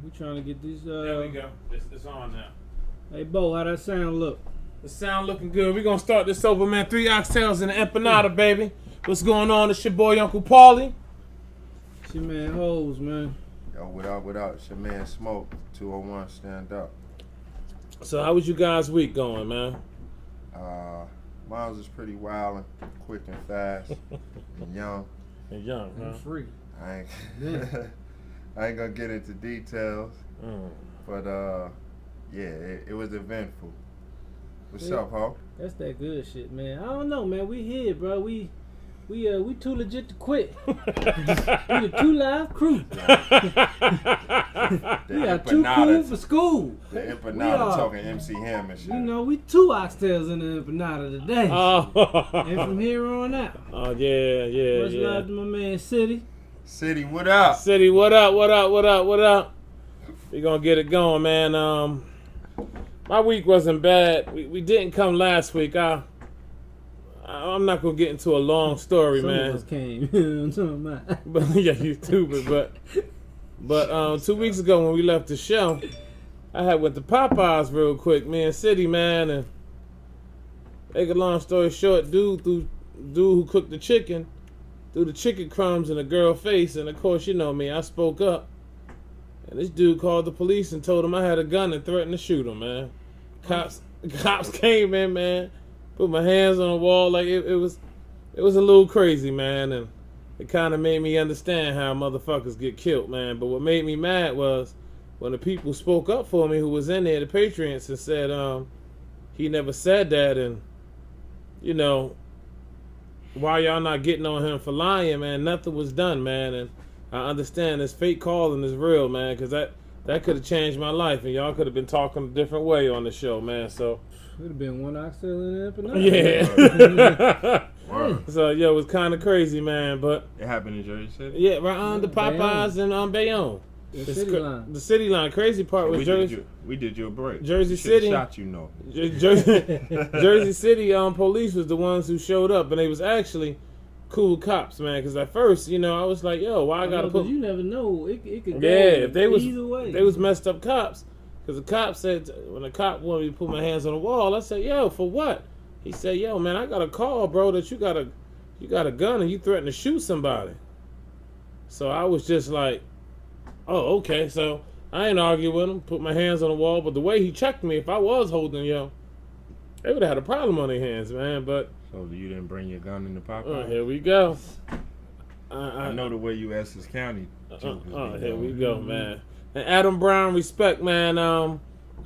We trying to get this. There we go. It's on now. Hey, Bo, how that sound look? The sound looking good. We're going to start this over, man. 3 Oxtails and an Empanada, baby. What's going on? It's your boy, Uncle Paulie. It's your man, Hoes, man. Yo, without. It's your man, Smoke. 201, stand up. So how was you guys' week going, man? Mine was pretty wild and quick and fast and young. And young, huh? I'm free. I ain't gonna get into details, but yeah, it was eventful. What's up, Ho? That's that good shit, man. I don't know, man. We here, bro. We too legit to quit. We the 2 Live crew. We got too cool for school. The Empanada talking MC Ham and shit. You know, we 2 Oxtails in the Empanada today. Oh. And from here on out. Oh, yeah. Much love to my man, City. City, what up? City, what up? We gonna get it going, man. My week wasn't bad. We didn't come last week. I'm not gonna get into a long story, Some man. of us came. I'm talking about. But yeah, you stupid. But 2 weeks ago when we left the show, I had went to Popeyes real quick, me and City, man, and make a long story short, dude who cooked the chicken threw the chicken crumbs in a girl's face, and of course, you know me, I spoke up. And this dude called the police and told him I had a gun and threatened to shoot him, man. Cops came in, man. Put my hands on the wall, like it was a little crazy, man, and it kind of made me understand how motherfuckers get killed, man. But what made me mad was when the people spoke up for me who was in there, the Patriots, and said he never said that, and you know, why y'all not getting on him for lying, man? Nothing was done, man, and I understand this fake calling is real, man, because that could have changed my life, and y'all could have been talking a different way on the show, man. So Would have been 1 Oxtail and an Empanada. yeah. So yeah, it was kind of crazy, man. But it happened in Jersey City. Yeah, right on the Popeyes and Bayonne. The city line. Crazy part was Jersey. We did you a break. Jersey City. Shot, you know. Jersey City police was the ones who showed up, and they was actually cool cops, man. Because at first, you know, I was like, yo, why I gotta put? You never know. It could go if they was either way. They was messed up cops. Because the cop said, when the cop wanted me to put my hands on the wall, I said, yo, for what? He said, yo, man, I got a call, bro, that you got a gun and you threatened to shoot somebody. So I was just like, oh, okay. So I ain't argue with him, put my hands on the wall. But the way he checked me, if I was holding, yo, they would have had a problem on their hands, man. But so you didn't bring your gun in the Popeye? Here we go. I know the way you Essex County. Here we go, man. And Adam Brown, respect, man.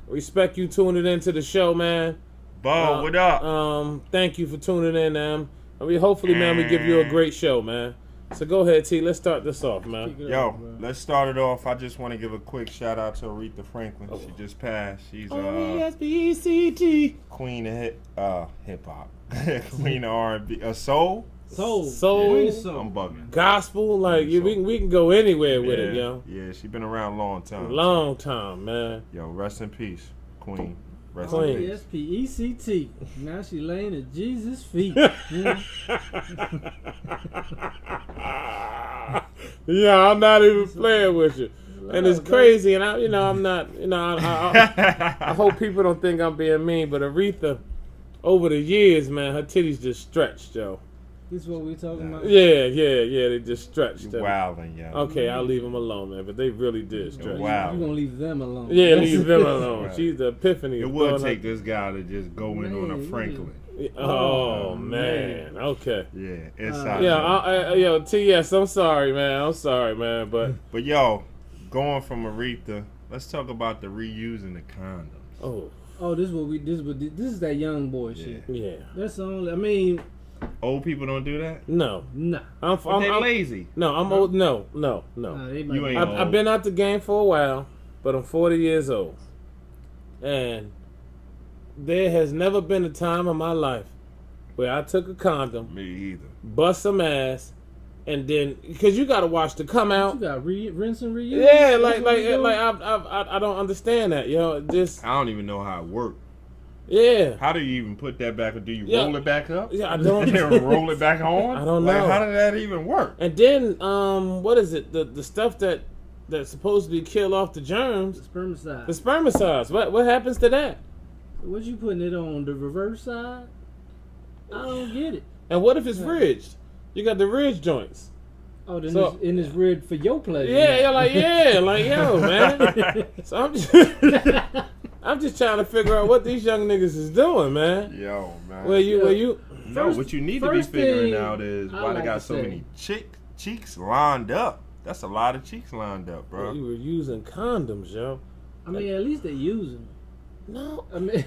Respect you tuning into the show, man. Bo, what up? Thank you for tuning in, man. Hopefully, man, we give you a great show, man. So go ahead, T. Let's start this off, man. Let's start it off. I just want to give a quick shout out to Aretha Franklin. She just passed. She's R-E-S-P-E-C-T. Queen of hip hop, queen of R&B, soul. Soul. I'm bugging. Gospel, like we can go anywhere with it, yo. Yeah, she been around a long time. Long time, man. Yo, rest in peace, Queen. Rest Queen. in peace. S-P-E-C-T. Now she laying at Jesus' feet. Yeah, I'm not even playing with you. And it's crazy, and I'm not, I hope people don't think I'm being mean, but Aretha, over the years, man, her titties just stretched, yo. This is what we talking about? Yeah, they just stretched. You wildin', yo. Okay, I'll leave them alone, man, but they really did stretch. Wow. You gonna leave them alone? Yeah, leave them alone. Right. She's the epiphany. It would take this guy to just go in on a Franklin. Oh man. Okay. Yeah, inside. Yo, T.S. I'm sorry, man. But yo, going from Aretha, let's talk about the reusing the condoms. Oh, this is that young boy shit. Yeah. That's the only. I mean, old people don't do that. No. I'm lazy. No, I'm old. No. You ain't old. I've been out the game for a while, but I'm 40 years old, and there has never been a time in my life where I took a condom, Me either. bust some ass, and then because you got to watch the come out. you got rinse and reuse. Yeah, like I don't understand that, yo. Just I don't even know how it works. yeah. How do you even put that back? Or do you roll it back up? Yeah, I don't. And roll it back on? I don't know. How did that even work? And then what is it? The stuff that that supposedly kill off the germs. Spermicide. The spermicides. What happens to that? What you putting it on the reverse side? I don't get it. And what if it's ridged? You got the ridge joints. Oh, then it's rigged for your pleasure. Yeah, you're like yo, man. So I'm just trying to figure out what these young niggas is doing, man. Yo, man. Where you? No, what you need to be figuring out is why they got so many cheeks lined up. That's a lot of cheeks lined up, bro. You were using condoms, yo. I mean, at least they use them. No, I mean,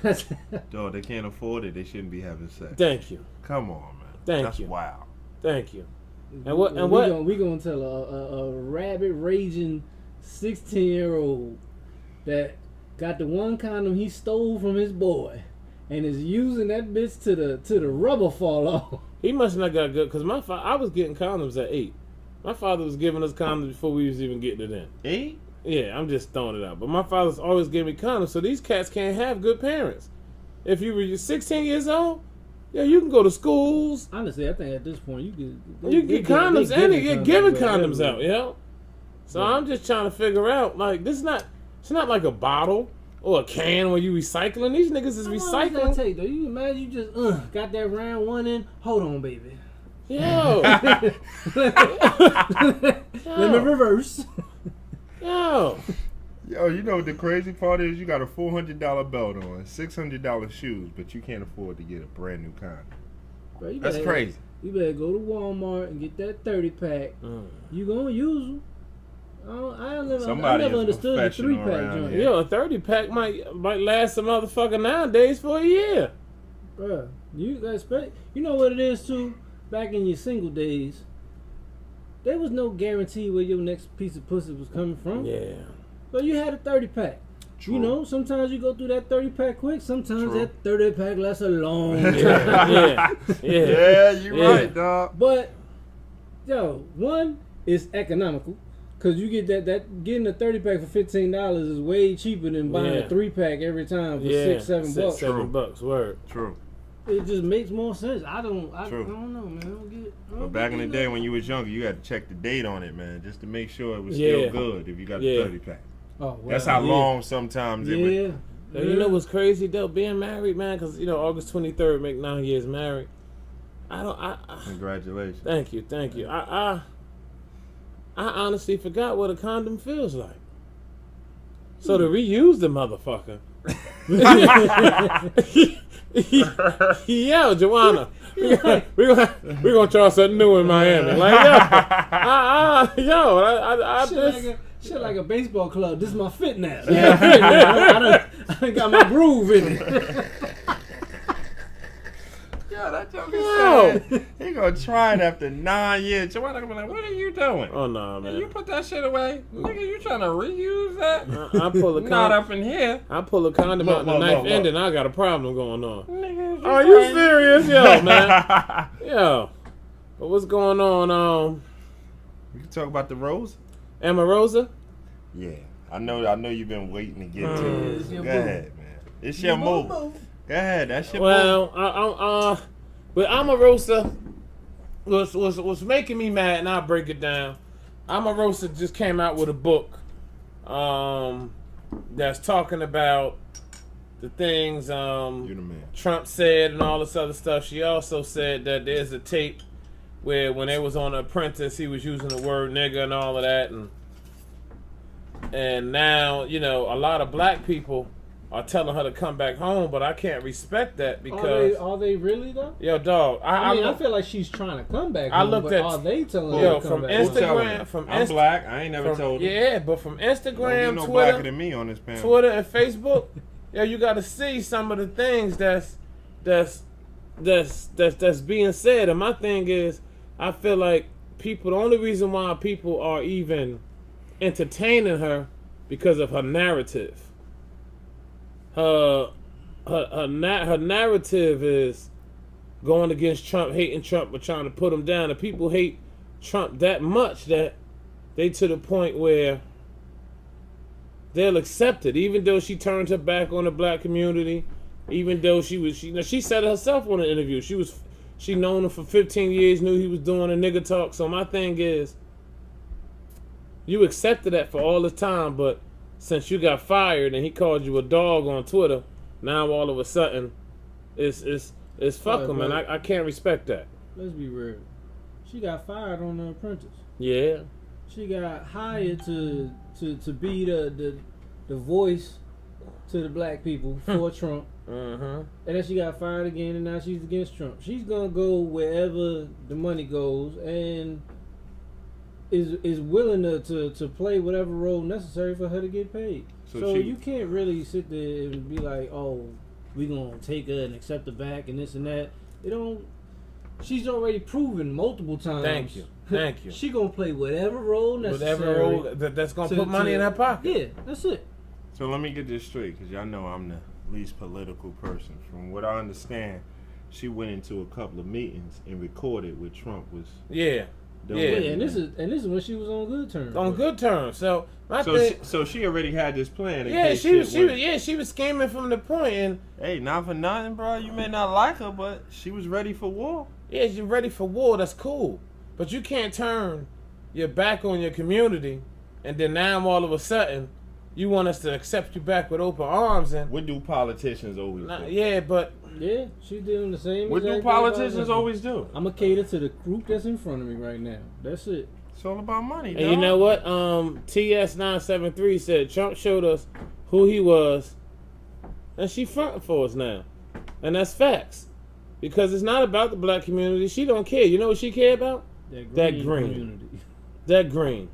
Dog, they can't afford it. They shouldn't be having sex. Thank you. Come on, man. That's Wow. Thank you. We gonna tell a rabid raging 16-year-old that got the one condom he stole from his boy and is using that bitch to the rubber fall off. He must not got good because I was getting condoms at 8. My father was giving us condoms before we was even getting it in. 8? Yeah, I'm just throwing it out. But my father's always giving me condoms, so these cats can't have good parents. If you were 16 years old, yeah, you can go to schools. Honestly, I think at this point you can get condoms and you're giving condoms everywhere. out, yo. So yeah. I'm just trying to figure out, like, it's not like a bottle or a can where you recycling. These niggas is recycling. How long does that take, though? You imagine you just got that round one in. Hold on, baby. Yo. Let me reverse. Yo, you know what the crazy part is? You got a $400 belt on, $600 shoes, but you can't afford to get a brand new condom. Bro, That's crazy. You better go to Walmart and get that 30-pack. You gonna use them. I never understood the 3-pack joint. Yeah, a 30-pack might last a motherfucker nowadays for a year. Bro, you know what it is too? Back in your single days, there was no guarantee where your next piece of pussy was coming from. Yeah. But you had a 30-pack. True. You know, sometimes you go through that 30-pack quick. Sometimes that 30-pack lasts a long time. Yeah, you're right, dog. But, yo, one is economical. Because you get that getting a 30-pack for $15 is way cheaper than buying a 3-pack every time for $6-7 bucks. $7, word. True. It just makes more sense. I don't know, man. I don't get it. But back in the day when you was younger, you had to check the date on it, man, just to make sure it was still good if you got the 30-pack. Oh, wow. That's how long sometimes it would. You know what's crazy though? Being married, man, because August 23rd make 9 years married. Congratulations. Thank you. I honestly forgot what a condom feels like. So to reuse the motherfucker. Yo, Joanna, we're gonna try something new in Miami. Like, shit like a baseball club. This is my fit now. I done got my groove in it. Yeah, that joke is sad. He gonna try it after 9 years. Joanna gonna be like, what are you doing? Oh, no, man. You put that shit away? Nigga, you trying to reuse that? I pull a condom. Not up in here. I pull a condom out in the knife end and I got a problem going on. Nigga, are you serious? Yo, man. Yo. But what's going on? We can talk about the rose? Omarosa? Yeah. I know you've been waiting to get to it. Go ahead, man. It's your move. Go ahead, that's your move. But Omarosa was making me mad, and I'll break it down. Omarosa just came out with a book that's talking about the things Trump said and all this other stuff. She also said that there's a tape where when they was on Apprentice, he was using the word nigga and all of that, and now a lot of black people are telling her to come back home, but I can't respect that because are they really though? Yo, dog. I feel like she's trying to come back home. Are they telling her to come back? Instagram, I'm black. I ain't never told her. Yeah, but from Instagram, no Twitter, blacker than me on this panel. Twitter and Facebook, you got to see some of the things that's being said. And my thing is, I feel like the only reason why people are even entertaining her because of her narrative. Her narrative is going against Trump, hating Trump, but trying to put him down. And people hate Trump that much that they to the point where they'll accept it, even though she turned her back on the black community. Even though she said it herself on an interview. She known him for 15 years, knew he was doing a nigga talk. So my thing is, You accepted that for all the time, but since you got fired and he called you a dog on Twitter, now all of a sudden, it's fuck him, and I can't respect that. Let's be real. She got fired on The Apprentice. Yeah. She got hired to be the voice to the black people for Trump. Mm-hmm. And then she got fired again, and now she's against Trump. She's gonna go wherever the money goes, and is willing to play whatever role necessary for her to get paid. So you can't really sit there and be like, oh, we gonna take her and accept her back and this and that. It don't. She's already proven multiple times. Thank you. She gonna play whatever role necessary. Whatever role that's gonna put money in her pocket. Yeah, that's it. So let me get this straight, because y'all know I'm the least political person. From what I understand, she went into a couple of meetings and recorded what Trump was. Yeah. And this is when she was on good terms. On good terms. So so she already had this plan. Yeah, she was scheming from the point. And hey, not for nothing, bro. You may not like her, but she was ready for war. Yeah, she's ready for war. That's cool. But you can't turn your back on your community, and then now all of a sudden you want us to accept you back with open arms. And what do politicians always do? Yeah, but yeah, she's doing the same. What do politicians always do? I'm gonna cater to the group that's in front of me right now. That's it. It's all about money. And dog. you know what? TS973 said Trump showed us who he was, and she fronting for us now, and that's facts. Because it's not about the black community. She don't care. You know what she care about? That green. Community. That green.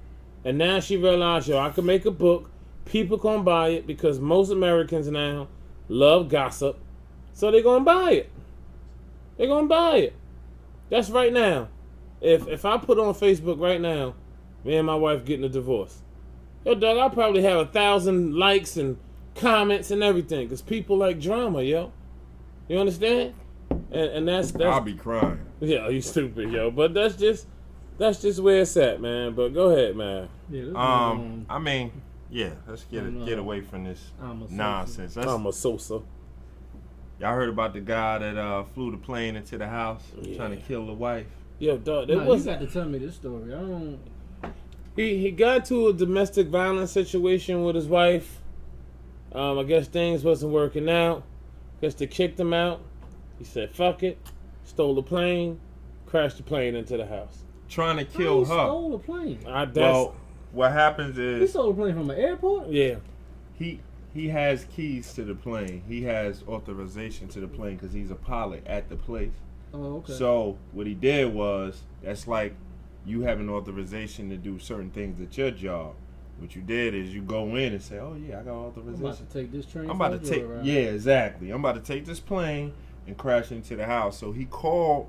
And now she realized, yo, I can make a book. People gonna buy it because most Americans now love gossip. So they're gonna buy it. They're gonna buy it. That's right now. If I put on Facebook right now, me and my wife getting a divorce. Yo, dog, I'll probably have 1,000 likes and comments and everything. Because people like drama, yo. You understand? And that's I'll be crying. Yeah, you stupid, yo. But that's just where it's at, man. But go ahead, man. Yeah, I mean, yeah, let's get away from this nonsense. Omarosa. Y'all heard about the guy that flew the plane into the house trying to kill the wife? Yo, dog, you got to tell me this story. I don't. He got into a domestic violence situation with his wife. I guess things wasn't working out. Guess they kicked him out. He said, fuck it. Stole the plane. Crashed the plane into the house. Trying to kill her. Stole the plane? Well, what happens is... He stole the plane from an airport? Yeah. He has keys to the plane. He has authorization to the plane because he's a pilot at the place. Oh, okay. So what he did was, that's like you have an authorization to do certain things at your job. What you did is you go in and say, oh yeah, I got authorization. I'm about to take this train. I'm about to take, yeah, exactly. I'm about to take this plane and crash into the house. So he called,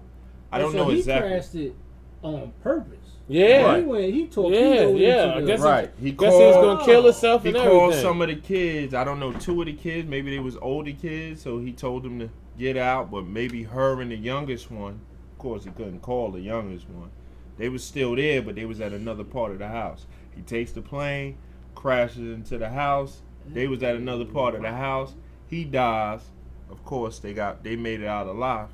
I don't know exactly. He crashed it on purpose. Yeah. Right. He torpedoed I guess right. He was going to kill himself and everything. He called some of the kids. I don't know, 2 of the kids. Maybe they was older kids. So he told them to get out. But maybe her and the youngest one. Of course, he couldn't call the youngest one. They was still there, but they was at another part of the house. He takes the plane, crashes into the house. They was at another part of the house. He dies. Of course, they made it out alive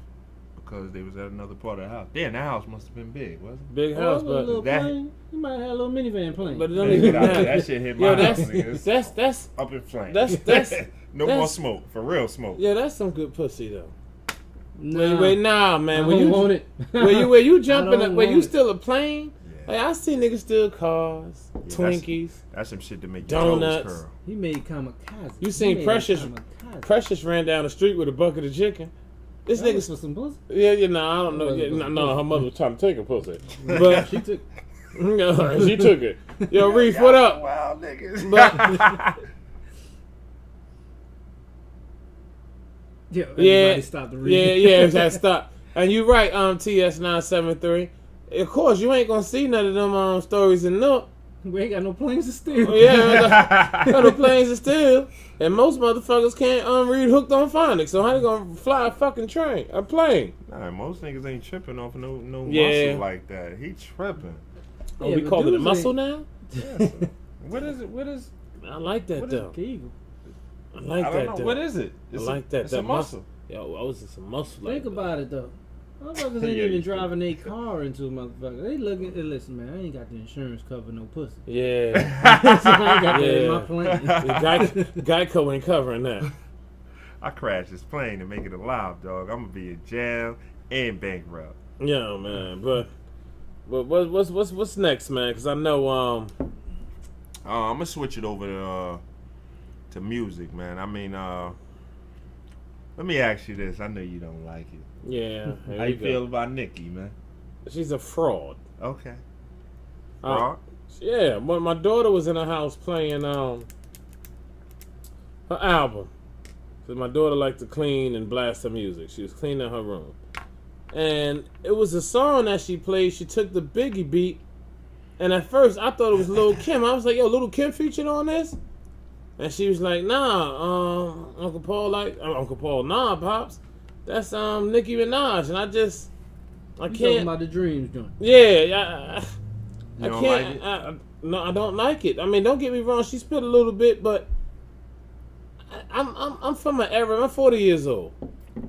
because they was at another part of the house. Damn, that house must have been big, wasn't it? Big house, but that plane, you might have had a little minivan plane. But it don't even matter. That shit hit my house. That's up in flames. That's no more smoke, for real smoke. Yeah, that's some good pussy though. Nah, wait, nah, man. I don't want it. Where you jumping up? Where you steal a plane? Yeah. Like, I see niggas steal cars, Twinkies. That's some shit to make donuts. Your toes curl. He made kamikaze. You seen Precious ran down the street with a bucket of chicken. This nigga for some pussy. Yeah, I don't know. No, her mother was trying to take a pussy, but she took. She took it. Yo, Reef, what up? Wild niggas. Everybody stopped the read. Yeah, that stopped. And you right, TS973. Of course, you ain't gonna see none of them stories in Nook. We ain't got no planes to steal. Yeah, got no planes to steal. And most motherfuckers can't read Hooked on Phonics. So how they gonna fly a fucking plane? Nah, most niggas ain't tripping off no muscle like that. He tripping. Oh, we call it a muscle now? Yeah, what is it? I like that though. I like I that don't know. though. What is it? I like that. It's a muscle. Yo, it's a muscle. Think about it though. Motherfuckers ain't even driving their car into a motherfucker. They looking. Listen, man, I ain't got the insurance cover no pussy. Yeah. So I ain't got that in my plan. Geico ain't covering that. I crashed this plane to make it alive, dog. I'm gonna be in jail and bankrupt. Yeah, man. But what's next, man? Because I know I'm gonna switch it over to music, man. I mean, let me ask you this. I know you don't like it. Yeah. How you feel about Nicki, man? She's a fraud. Okay. Fraud? Yeah. When my daughter was in the house playing her album, because my daughter liked to clean and blast her music. She was cleaning her room, and it was a song that she played. She took the Biggie beat, and at first I thought it was Lil' Kim. I was like, "Yo, Lil' Kim featured on this?" And she was like, "Nah, Uncle Paul, nah, pops, that's Nicki Minaj." And I can't. Talking about the Dreams joint. Yeah, I don't can't. like it? No, I don't like it. I mean, don't get me wrong. She spit a little bit, but I'm from an era. I'm 40 years old,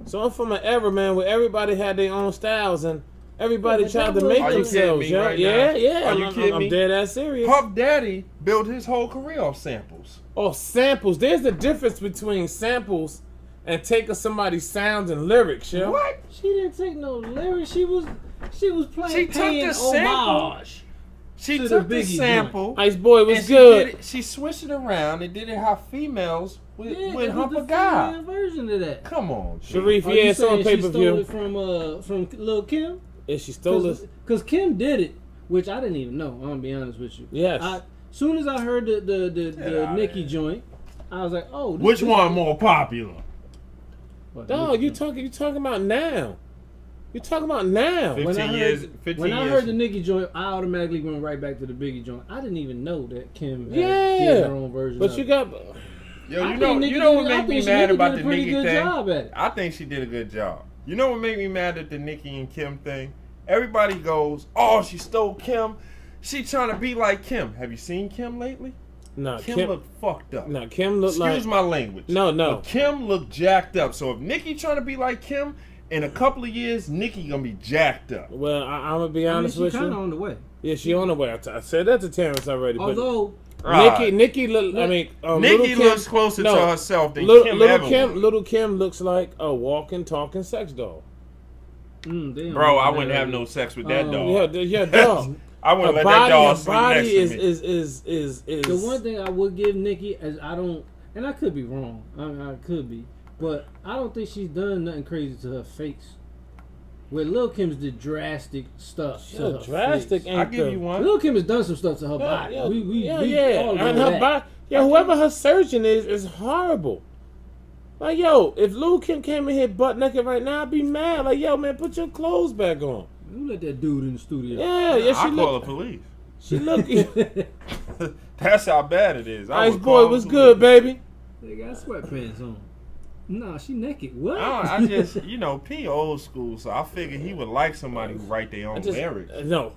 so I'm from an era, man, where everybody had their own styles and everybody tried to make themselves. Yeah. Yeah. Are you kidding I'm me? dead ass serious. Puff Daddy built his whole career off samples. Oh, samples. There's a difference between samples and taking somebody's sounds and lyrics, yo. What? She didn't take no lyrics. She was playing. She took the sample. She to took the the Biggie sample. Ice Boy was and good. She switched it around and did it how females would hump a the guy. female version of that. Come on, G. Sharif, Are yeah, you it's on saying pay she per stole view. it from Lil' Kim? Yeah, she stole it. Because Kim did it, which I didn't even know. I'm gonna be honest with you. Yes. Soon as I heard the Nicki joint, I was like, oh. Which one more popular? Dog, you talking about now? You talking about now? 15 years. When I heard the Nicki joint, I automatically went right back to the Biggie joint. I didn't even know that Kim had did her own version. But you got. Yo, you know what made me mad about the Nicki thing? Job at it. I think she did a good job. You know what made me mad at the Nicki and Kim thing? Everybody goes, "Oh, she stole Kim. She trying to be like Kim." Have you seen Kim lately? No, Kim looked fucked up. No, Kim looked like. Excuse my language. No. But Kim looked jacked up. So if Nicki trying to be like Kim, in a couple of years, Nicki gonna be jacked up. Well, I'm gonna be honest with you. She's kind of on the way. Yeah, she on the way. I said that to Terrence already. Although Nicki look. I mean, Nicki looks closer to herself than Kim ever would. Little Kim looks like a walking, talking sex doll. Bro, I wouldn't have no sex with that dog. Yeah, dog. I wouldn't let that dog sleep next to me. Is the one thing I would give Nicki is I don't, and I could be wrong. I could be, but I don't think she's done nothing crazy to her face. Where Lil' Kim's did drastic stuff to her drastic face. ain't I give you one. Lil' Kim has done some stuff to her body. We all know and her that. body. Yeah, whoever her surgeon is horrible. Like, yo, if Lil' Kim came in here butt naked right now, I'd be mad. Like, yo, man, put your clothes back on. You let that dude in the studio. Yeah, I call the police. She look. That's how bad it is. Ice Boy was good, baby. They got sweatpants on. Nah, she naked. What? I just, P old school, so I figured he would like somebody who write their own lyrics. No.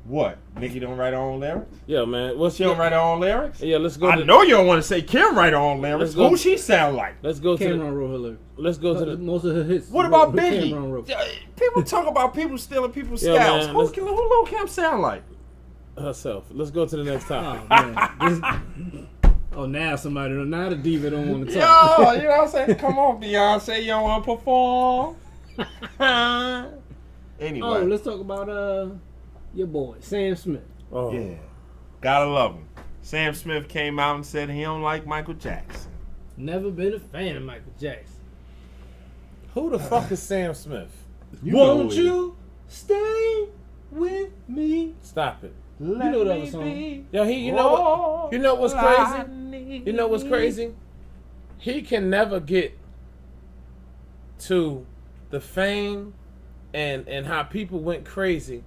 What? Nicki don't write her own lyrics? Yo, man. She don't write her own lyrics? Yeah, let's go. I know you don't want to say Kim write her own lyrics. Who she sound like? Let's go to Cameron wrote her lyrics. Let's go to the. Most of her hits. What about Cameron wrote. Biggie? People talk about people stealing people's Yo, scouts. man, Who Lil' Kim sound like? Herself. Let's go to the next topic. Oh, now the diva don't want to Yo, talk. you know what I'm saying? Come on, Beyonce, you don't want to perform. Anyway. Oh, let's talk about your boy Sam Smith. Oh. Yeah, gotta love him. Sam Smith came out and said he don't like Michael Jackson. Never been a fan of Michael Jackson. Who the fuck is Sam Smith? Won't you stay with me? Stop it. You know the other song. Yo, you know what? You know what's crazy? You know what's crazy? He can never get to the fame and how people went crazy.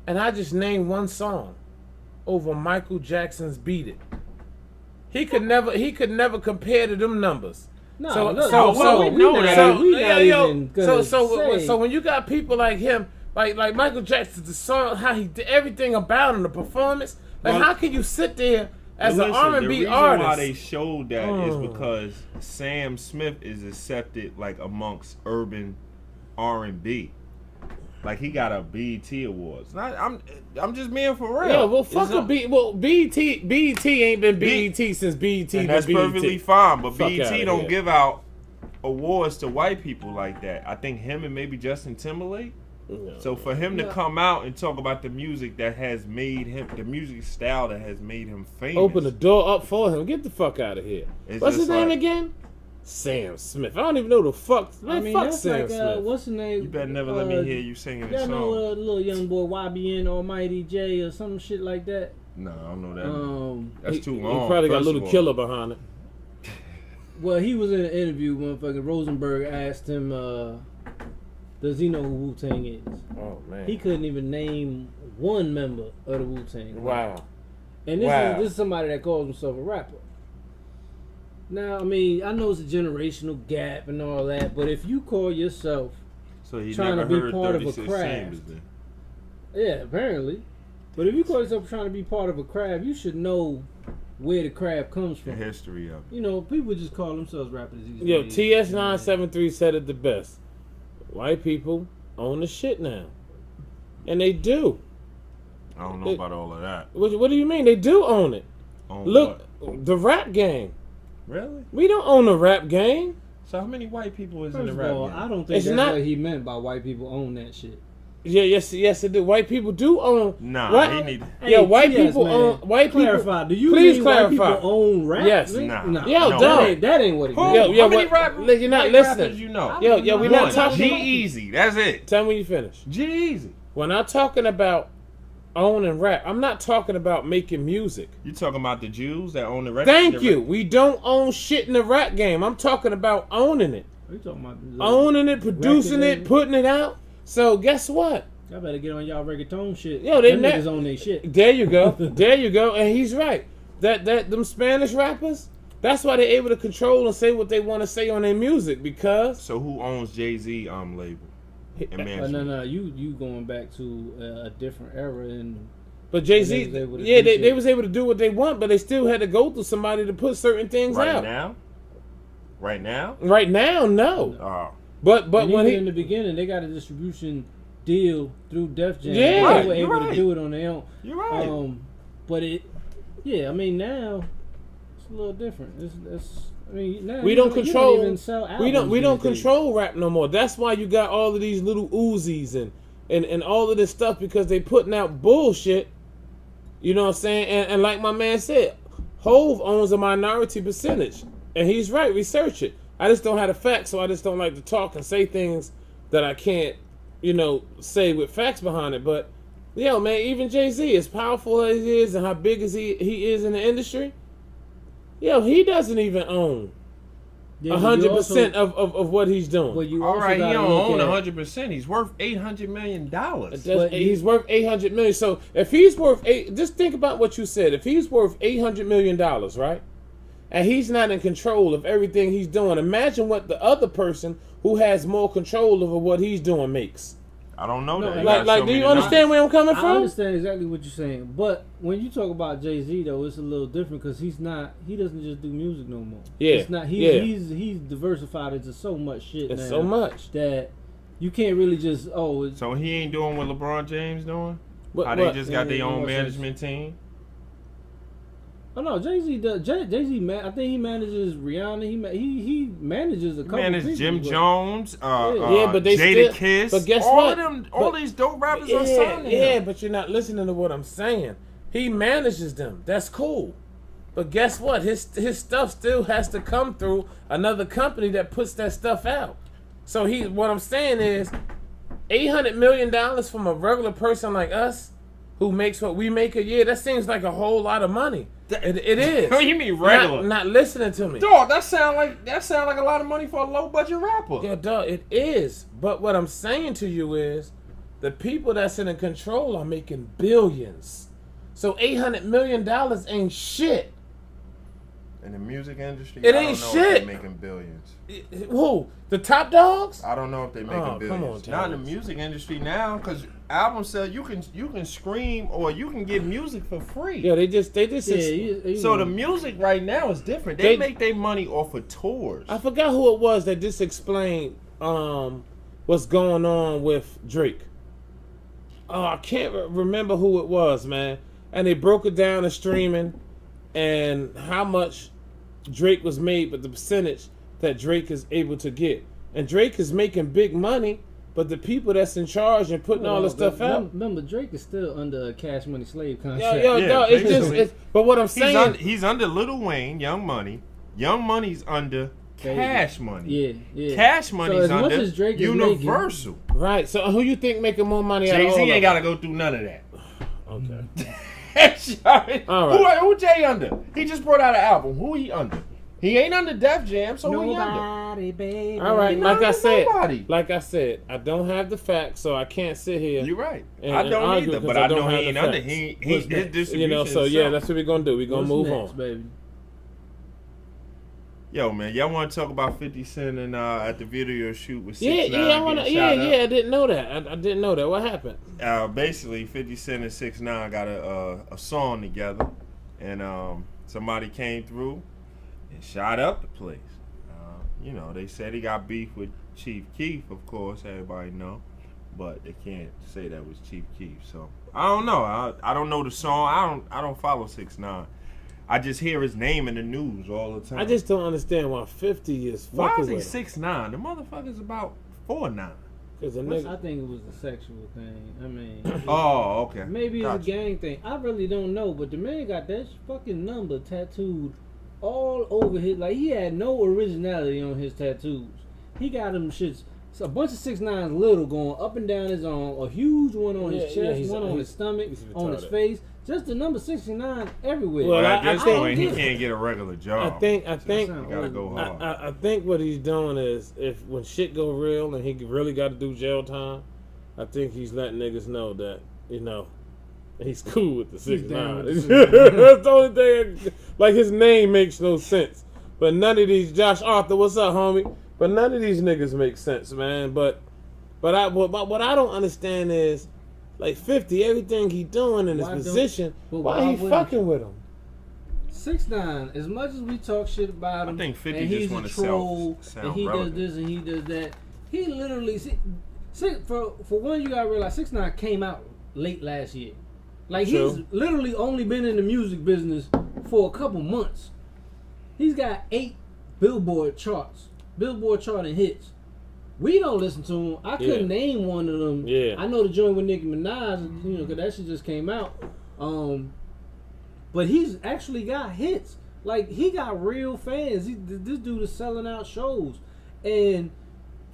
And I just named one song over Michael Jackson's "Beat It." He could never compare to them numbers. So when you got people like him, like Michael Jackson, the song, how he did everything about him, the performance, how can you sit there as an R&B artist? The reason why they showed that is because Sam Smith is accepted like amongst urban R&B. Like he got a BET Awards. I'm just being for real. Yeah, well, fuck a B. Well, BET ain't been BET since BET. And that's perfectly fine. But Fuck BET don't give out awards to white people like that. I think him and maybe Justin Timberlake. No. So for him to come out and talk about the music that has made him, the music style that has made him famous. Open the door up for him. Get the fuck out of here. What's his name like, again? Sam Smith. I don't even know the fuck. Man, I mean, fuck that's Sam like, Smith. what's his name? You better never let me hear you singing this y'all song. know little young boy YBN Almighty J or some shit like that. No, I don't know that. That's too He long. probably got a first little of all. killer behind it. Well, he was in an interview. Motherfucking Rosenberg asked him, does he know who Wu-Tang is? Oh man. He couldn't even name one member of the Wu-Tang. Wow. And this is somebody that calls himself a rapper. Now, I mean, I know it's a generational gap and all that, but if you call yourself So he trying never to be heard part of a 36 craft, Chambers then. yeah, apparently. But if you call yourself trying to be part of a craft, you should know where the craft comes The from. history of it. You know, people just call themselves rappers these Yo, days. TS973 said it the best. White people own the shit now. And they do. I don't know about all of that. What do you mean? They do own it. On Look, what? the rap game. Really? We don't own the rap game. So how many white people is in First the of rap all, game? I don't think It's that's not- what he meant by white people own that shit. Yeah, yes, it do. White people do own. Nah, What? he need. Yeah, white TS, people man, own. White clarify. people. Do you please mean clarify. white people own rap? Yes. Nah. Yo, No. dog. That ain't what he Who? meant. Yo, How many what- rappers? look, you're not white listening. rappers you know? Yo, we not One. talking. G-Eazy. That's it. Tell me when you finish. G-Eazy. When I'm talking about owning rap, I'm not talking about making music. You talking about the Jews that own the record? Thank you. We don't own shit in the rap game. I'm talking about owning it. What you talking about? Owning it, producing Record it, putting it out. So guess what? Y'all better get on y'all reggaeton shit. Yo, they Them ne- niggas own their shit. There you go. There you go. And he's right. That them Spanish rappers, that's why they're able to control and say what they want to say on their music because So who owns Jay-Z label? And management? No, you going back to a different era and. but Jay-Z, And they was able to yeah, do they shit. was able to do what they want, but they still had to go through somebody to put certain things Right out. now? Right now? Right now, no. Oh. But And when even in he, the beginning, they got a distribution deal through Def Jam. Yeah. They Right, were you're able right. to do it on their own. You're right. But I mean now it's a little different. I mean now we you don't control. even sell we don't albums these days. control rap no more. That's why you got all of these little Uzis and all of this stuff because they putting out bullshit. You know what I'm saying? And like my man said, Hove owns a minority percentage, and he's right. Research it. I just don't have the facts, so I just don't like to talk and say things that I can't, say with facts behind it. But yo, man, even Jay-Z, as powerful as he is and how big as he is in the industry, yo, he doesn't even own Yeah, but you 100% also- of what he's doing. But you All also right, he gotta don't look own at- 100%. He's worth $800 million. He's worth $800 million. So if he's worth just think about what you said. If he's worth $800 million, right, and he's not in control of everything he's doing, imagine what the other person who has more control over what he's doing makes. I don't know No, that. like, Do you understand where I'm coming I from? understand exactly what you're saying, but when you talk about Jay-Z though, it's a little different because he doesn't just do music no more. Yeah, It's not. yeah. He's diversified into so much shit It's now so much. that you can't really just So he ain't doing what LeBron James doing? But, How they just got their Yeah, own what management team? Oh no, Jay-Z does. Jay-Z, I think he manages Rihanna. He manages a couple. Man, it's people, Jim but- Jones, Yeah, but they Jada still- Kiss. but guess all what? of them, all But- these dope rappers are Yeah, signing yeah, him. but you're not listening to what I'm saying. He manages them. That's cool. But guess what? His stuff still has to come through another company that puts that stuff out. So what I'm saying is $800 million from a regular person like us who makes what we make a year, that seems like a whole lot of money. It is. What you mean regular? Not listening to me. Dog, that sound like a lot of money for a low budget rapper. Yeah, dog, it is. But what I'm saying to you is the people that's in control are making billions. So $800 million ain't shit. In the music industry, It I ain't don't know if shit. they're making billions. Who? The top dogs? I don't know if they're making Oh, come billions. on, Not in the Terrence. music industry now, because album sale you can stream or you can get music for free. Yeah, they just Yeah, he- So the music right now is different. They make their money off of tours. I forgot who it was that just explained what's going on with Drake. Oh, I can't remember who it was, man. And they broke it down to streaming and how much Drake was made, but the percentage that Drake is able to get. And Drake is making big money, but the people that's in charge and putting all this stuff out. Remember, Drake is still under a Cash Money slave contract. No, but what I'm saying, he's under Lil Wayne, Young Money. Young Money's under Cash Money. Yeah. Cash Money's so under Drake Universal. Right. So who you think making more money out of all Jay-Z of ain't them? got to go through none of that. Okay. All right. Who Jay under? He just brought out an album. Who he under? He ain't under Def Jam, so who he under? Baby. All right, like I Nobody. said, I don't have the facts, so I can't sit here. You're right. And, I don't argue either, but I know he ain't under. facts. His distribution. You know, so yeah, that's what we're gonna do. We're gonna move on. Baby? Yo, man, y'all want to talk about 50 Cent and at the video shoot with 6ix9ine? Yeah, I wanna. I didn't know that. I didn't know that. What happened? Basically, 50 Cent and 6ix9ine got a song together, and somebody came through and shot up the place. You know, they said he got beef with Chief Keef, of course, everybody know, but they can't say that was Chief Keef. So I don't know. I don't know the song. I don't follow 6ix9ine. I just hear his name in the news all the time. I just don't understand why 50 is fucking Why is he with him. 6'9"? The motherfucker's about 4'9". Cause I think it was a sexual thing. I mean, Oh, okay. maybe it's Gotcha. a gang thing. I really don't know. But the man got that fucking number tattooed all over his. Like, he had no originality on his tattoos. He got them shits. A bunch of 6'9" little going up and down his arm. A huge one on his chest, one on his stomach, on his face. Just the number 69 everywhere. Well, Well, at this point, he can't get a regular job. I think you gotta go hard. I think what he's doing is, if when shit go real and he really got to do jail time, I think he's letting niggas know that, you know, he's cool with the 6'9". That's the only thing. Like, his name makes no sense. But none of these, Josh Arthur, what's up, homie? But none of these niggas make sense, man. But what I don't understand is, like, 50, everything he doing in his position, why he fucking with him? 6ix9ine, as much as we talk shit about him, I think 50 and just he's a want to troll, sound and he relevant. does this and he does that, he literally, for one, you gotta realize 6ix9ine came out late last year. Like, True. he's literally only been in the music business for a couple months. He's got 8 Billboard charting hits. We don't listen to him. I couldn't name one of them. Yeah. I know the joint with Nicki Minaj, you know, because that shit just came out. But he's actually got hits. Like, he got real fans. This dude is selling out shows. And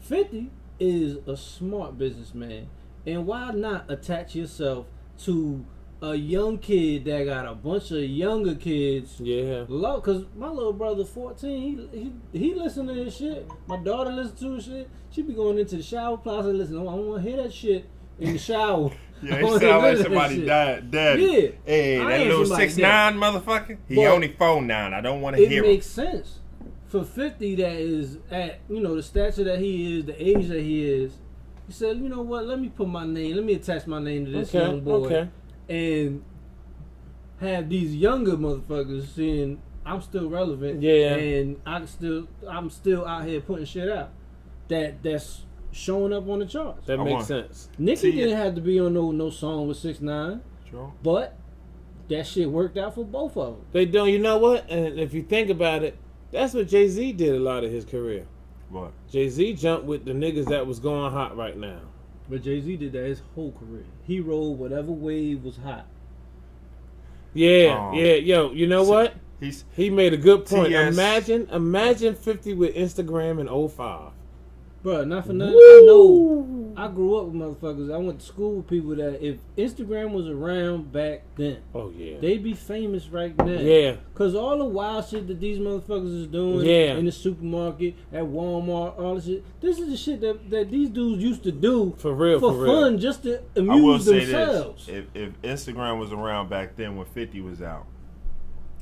50 is a smart businessman. And why not attach yourself to a young kid that got a bunch of younger kids? Yeah. Because my little brother 14, he listen to this shit. My daughter listen to this shit. She be going into the shower closet listening. I don't want to hear that shit in the shower. Yeah, it sound like somebody died. Yeah. Hey, that little 6'9" motherfucker, he only 4'9". I don't want to hear it. him. Makes sense. For 50 that is at, you know, the stature that he is, the age that he is, he said, you know what, let me attach my name to this young boy. And have these younger motherfuckers saying I'm still relevant. Yeah. And I'm still out here putting shit out that's showing up on the charts. That makes sense. Nicki didn't have to be on no song with 6ix9ine. True. But that shit worked out for both of them. They don't. You know what? And if you think about it, that's what Jay-Z did a lot of his career. What? Jay-Z jumped with the niggas that was going hot right now. But Jay-Z did that his whole career. He rode whatever wave was hot. Yeah, yo, you know what? He made a good point. TS. Imagine 50 with Instagram in 05. Bro, not for nothing. I know. I grew up with motherfuckers. I went to school with people that if Instagram was around back then, oh yeah, they'd be famous right now. Yeah. Cause all the wild shit that these motherfuckers is doing in the supermarket, at Walmart, all this shit. This is the shit that these dudes used to do for real, for fun, just to amuse themselves. This. If Instagram was around back then when 50 was out,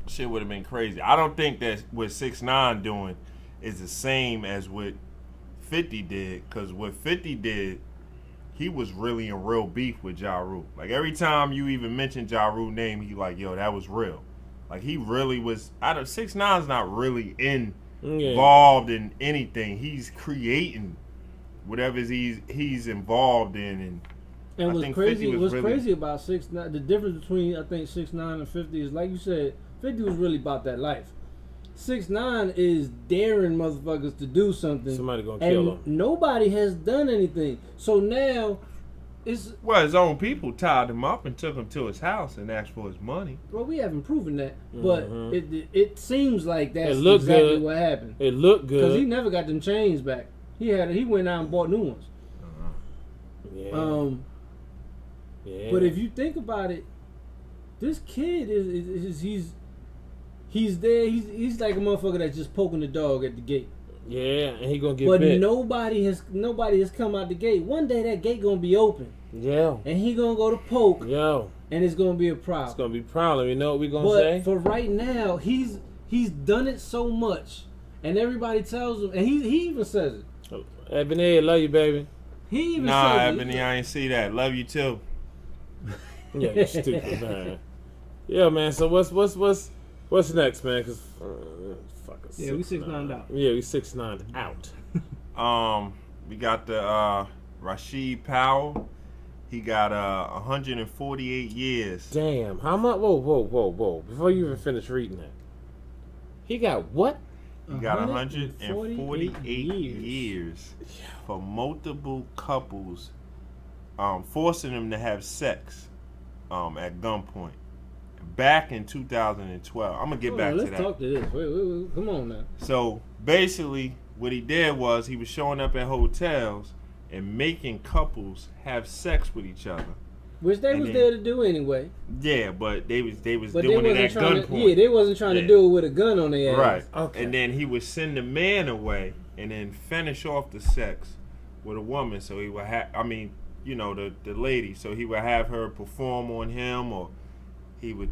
shit would have been crazy. I don't think that what 6ix9ine doing is the same as what 50 did, because what 50 did, he was really in real beef with Ja Rule. Like, every time you even mention Ja Rule's name, he like, yo, that was real. Like, he really was. 6ix9ine's not really involved in anything. He's creating whatever he's involved in. And I what's think crazy? 50 was What's really, crazy about 6ix9ine? The difference between I think 6ix9ine and 50 is like you said. 50 was really about that life. 6ix9ine is daring motherfuckers to do something. Somebody gonna and kill him. Nobody has done anything. So now it's his own people tied him up and took him to his house and asked for his money. well, we haven't proven that, but it seems like that's looked exactly good. what happened. It looked Because he good. never got them chains back. He went out and bought new ones. Yeah. Yeah. But if you think about it, this kid is he's there. He's like a motherfucker that's just poking the dog at the gate. Yeah, and he gonna get But bit. nobody has come out the gate. One day that gate gonna be open, Yeah. and he gonna go to poke, Yo. and it's gonna be a It's problem. gonna be a problem. You know what we gonna But say? for right now, he's done it so much, and everybody tells him, and he even says it. Ebony, love you, baby. He even Nah, says Ebony, I ain't see that. Love you too. Yeah, you stupid man. Yeah, man. So what's next, man? Cause fuck us. Yeah, we 6ix9ine out. Yeah, we 6ix9ine out. We got the Rashid Powell. He got 148 years. Damn. How much? Whoa. Before you even finish reading that, he got what? He got 148 years for multiple couples, forcing them to have sex at gunpoint. Back in 2012. I'm gonna get back to that. Let's talk to this. Wait, come on now. So basically, what he did was he was showing up at hotels and making couples have sex with each other. Which they was there to do anyway. Yeah, but they was But doing they it wasn't at trying to. gunpoint. Yeah, they wasn't trying to do it with a gun on their ass. Right. Okay. And then he would send the man away and then finish off the sex with a woman. So he would have, the lady. So he would have her perform on him, or he would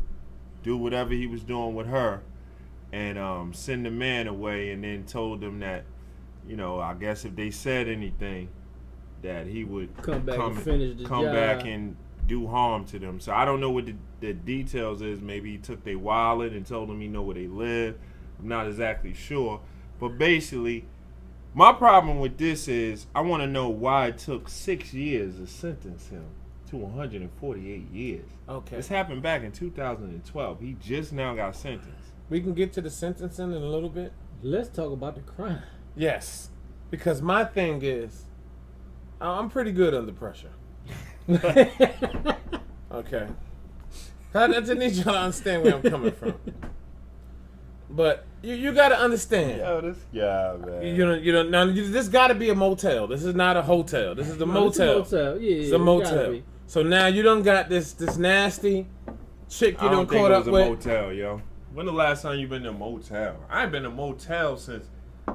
do whatever he was doing with her, and send the man away, and then told them that, I guess if they said anything, that he would come back and finish the come job. back and do harm to them. So I don't know what the details is. Maybe he took their wallet and told them he know where they live. I'm not exactly sure. But basically, my problem with this is I want to know why it took 6 years to sentence him to 148 years. Okay. This happened back in 2012. He just now got sentenced. We can get to the sentencing in a little bit. Let's talk about the crime. Yes, because my thing is, I'm pretty good under pressure. Okay. I just need y'all to understand where I'm coming from. But you got to understand. Yo, this guy, man. You know. Now this got to be a motel. This is not a hotel. This is the motel. It's a motel. Yeah, It's a motel. So now you done got this nasty chick you done caught up with. I don't think it was a motel, yo. When the last time you been to a motel? I ain't been to a motel since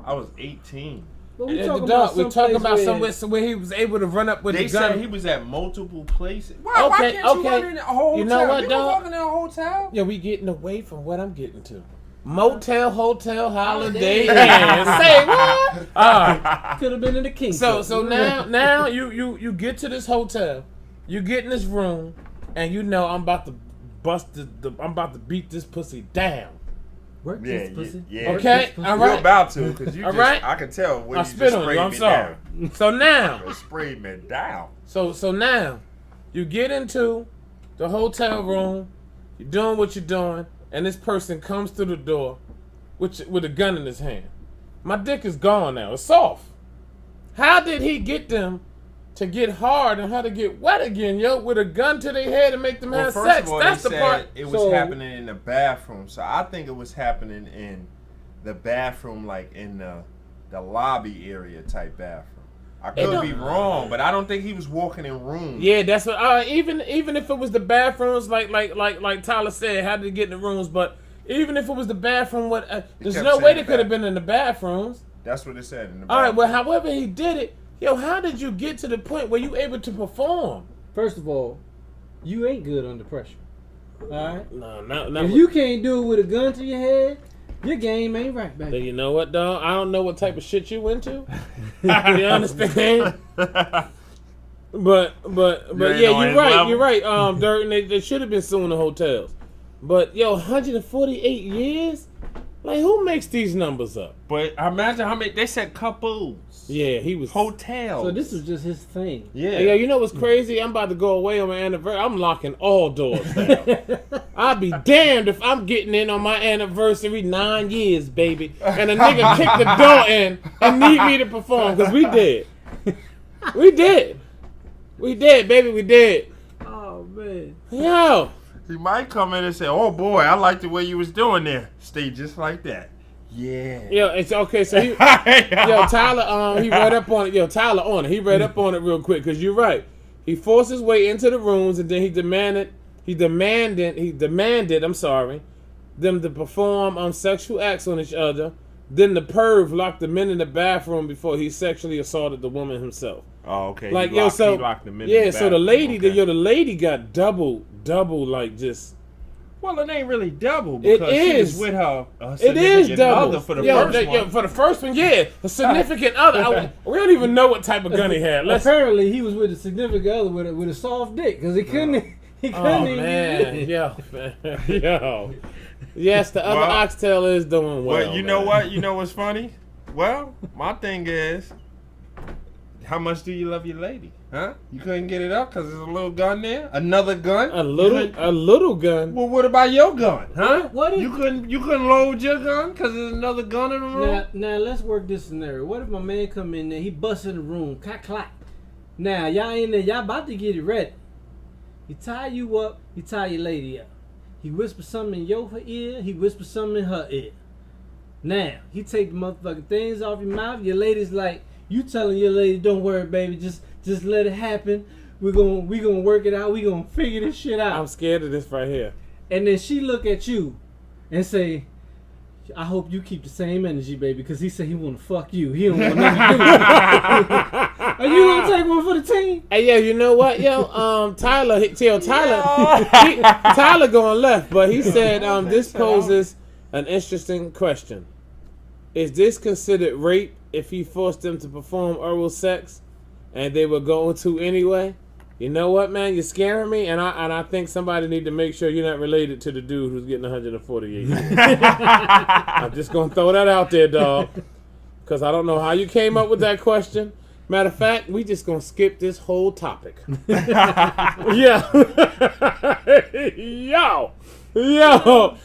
I was 18. But We're talking about somewhere where he was able to run up with They the gun. said he was at multiple places. Why can't you run in a hotel? You know what, you dog? walking in a hotel? Yeah, we getting away from what I'm getting to. Motel, hotel, holiday Inn. Say what? All right. Could have been in the King. So now you get to this hotel, you get in this room, and I'm about to I'm about to beat this pussy down. Work this pussy. Yeah. Okay, all right. You're about to, because you All just, right. I can tell when I you spit just on you. sprayed I'm me sorry. down. So now, You sprayed me down. so now, you get into the hotel room. You're doing what you're doing, and this person comes through the door with a gun in his hand. My dick is gone now. It's soft. How did he get them to get hard and how to get wet again, yo, with a gun to their head and make them have First sex? of all, That's they the said part. it was happening in the bathroom. So I think it was happening in the bathroom, like in the lobby area type bathroom. I could be wrong, but I don't think he was walking in rooms. Yeah, that's what. Even if it was the bathrooms, like Tyler said, how did he get in the rooms? But even if it was the bathroom, there's no way they could have been in the bathrooms. That's what it said in the bathroom. All right, well, however he did it, yo, how did you get to the point where you able to perform? First of all, you ain't good under pressure. All right. No, not if you can't do it with a gun to your head, your game ain't right, baby. You know what, dog? I don't know what type of shit you into. You understand? But yeah, you're right. You're right. Dirt, and they should have been suing the hotels. But yo, 148 years. Like, who makes these numbers up? But imagine how many, they said couples. Yeah, he was. Hotels. So this was just his thing. Yeah. Hey, yo, you know what's crazy? I'm about to go away on my anniversary. I'm locking all doors down. I'll be damned if I'm getting in on my anniversary 9 years, baby. And a nigga kick the door in and need me to perform. Because we did. We did. We did, baby. We did. Oh, man. Yo. He might come in and say, "Oh boy, I like the way you was doing there. Stay just like that." Yeah. Yo, it's okay. So, yo, Tyler, he read up on it. Yo, Tyler on it. He read up on it real quick because you're right. He forced his way into the rooms and then he demanded. I'm sorry, them to perform sexual acts on each other. Then the perv locked the men in the bathroom before he sexually assaulted the woman himself. Oh, okay. Like, he yo, so locked the men in yeah, the so the bathroom. lady, Okay. the lady got double, like just. Well, it ain't really double It because she is. was with her It is significant double other for the first one. Yo, for the first one, yeah, a significant other. We don't even know what type of gun he had. Apparently, he was with a significant other with a soft dick because he couldn't. He couldn't. Oh even man, yo, yes, the other Well, oxtail is doing well. Well, you know what? You know what's funny? Well, my thing is, how much do you love your lady? Huh? You couldn't get it up because there's a little gun there? Another gun? A little gun. Well, what about your gun? Huh? What if- you couldn't load your gun because there's another gun in the room? Now let's work this scenario. What if my man come in there, he busts in the room, clack clack. Now y'all in there, y'all about to get it ready. He tie you up, he tie your lady up. He whispers something in your ear, he whispers something in her ear. Now, he take the motherfucking things off your mouth, your lady's like, you telling your lady, don't worry baby, just let it happen. We gonna work it out, we gonna figure this shit out. I'm scared of this right here. And then she look at you and say, I hope you keep the same energy, baby, because he said he want to fuck you. He don't want nothing to do with it. Are you going to take one for the team? Hey, yo, you know what, yo? Tyler going left, but he said this poses an interesting question. Is this considered rape if he forced them to perform oral sex and they were going to anyway? You know what, man? You're scaring me, and I think somebody need to make sure you're not related to the dude who's getting 148 years. I'm just going to throw that out there, dog, because I don't know how you came up with that question. Matter of fact, we just going to skip this whole topic. Yeah. Yo.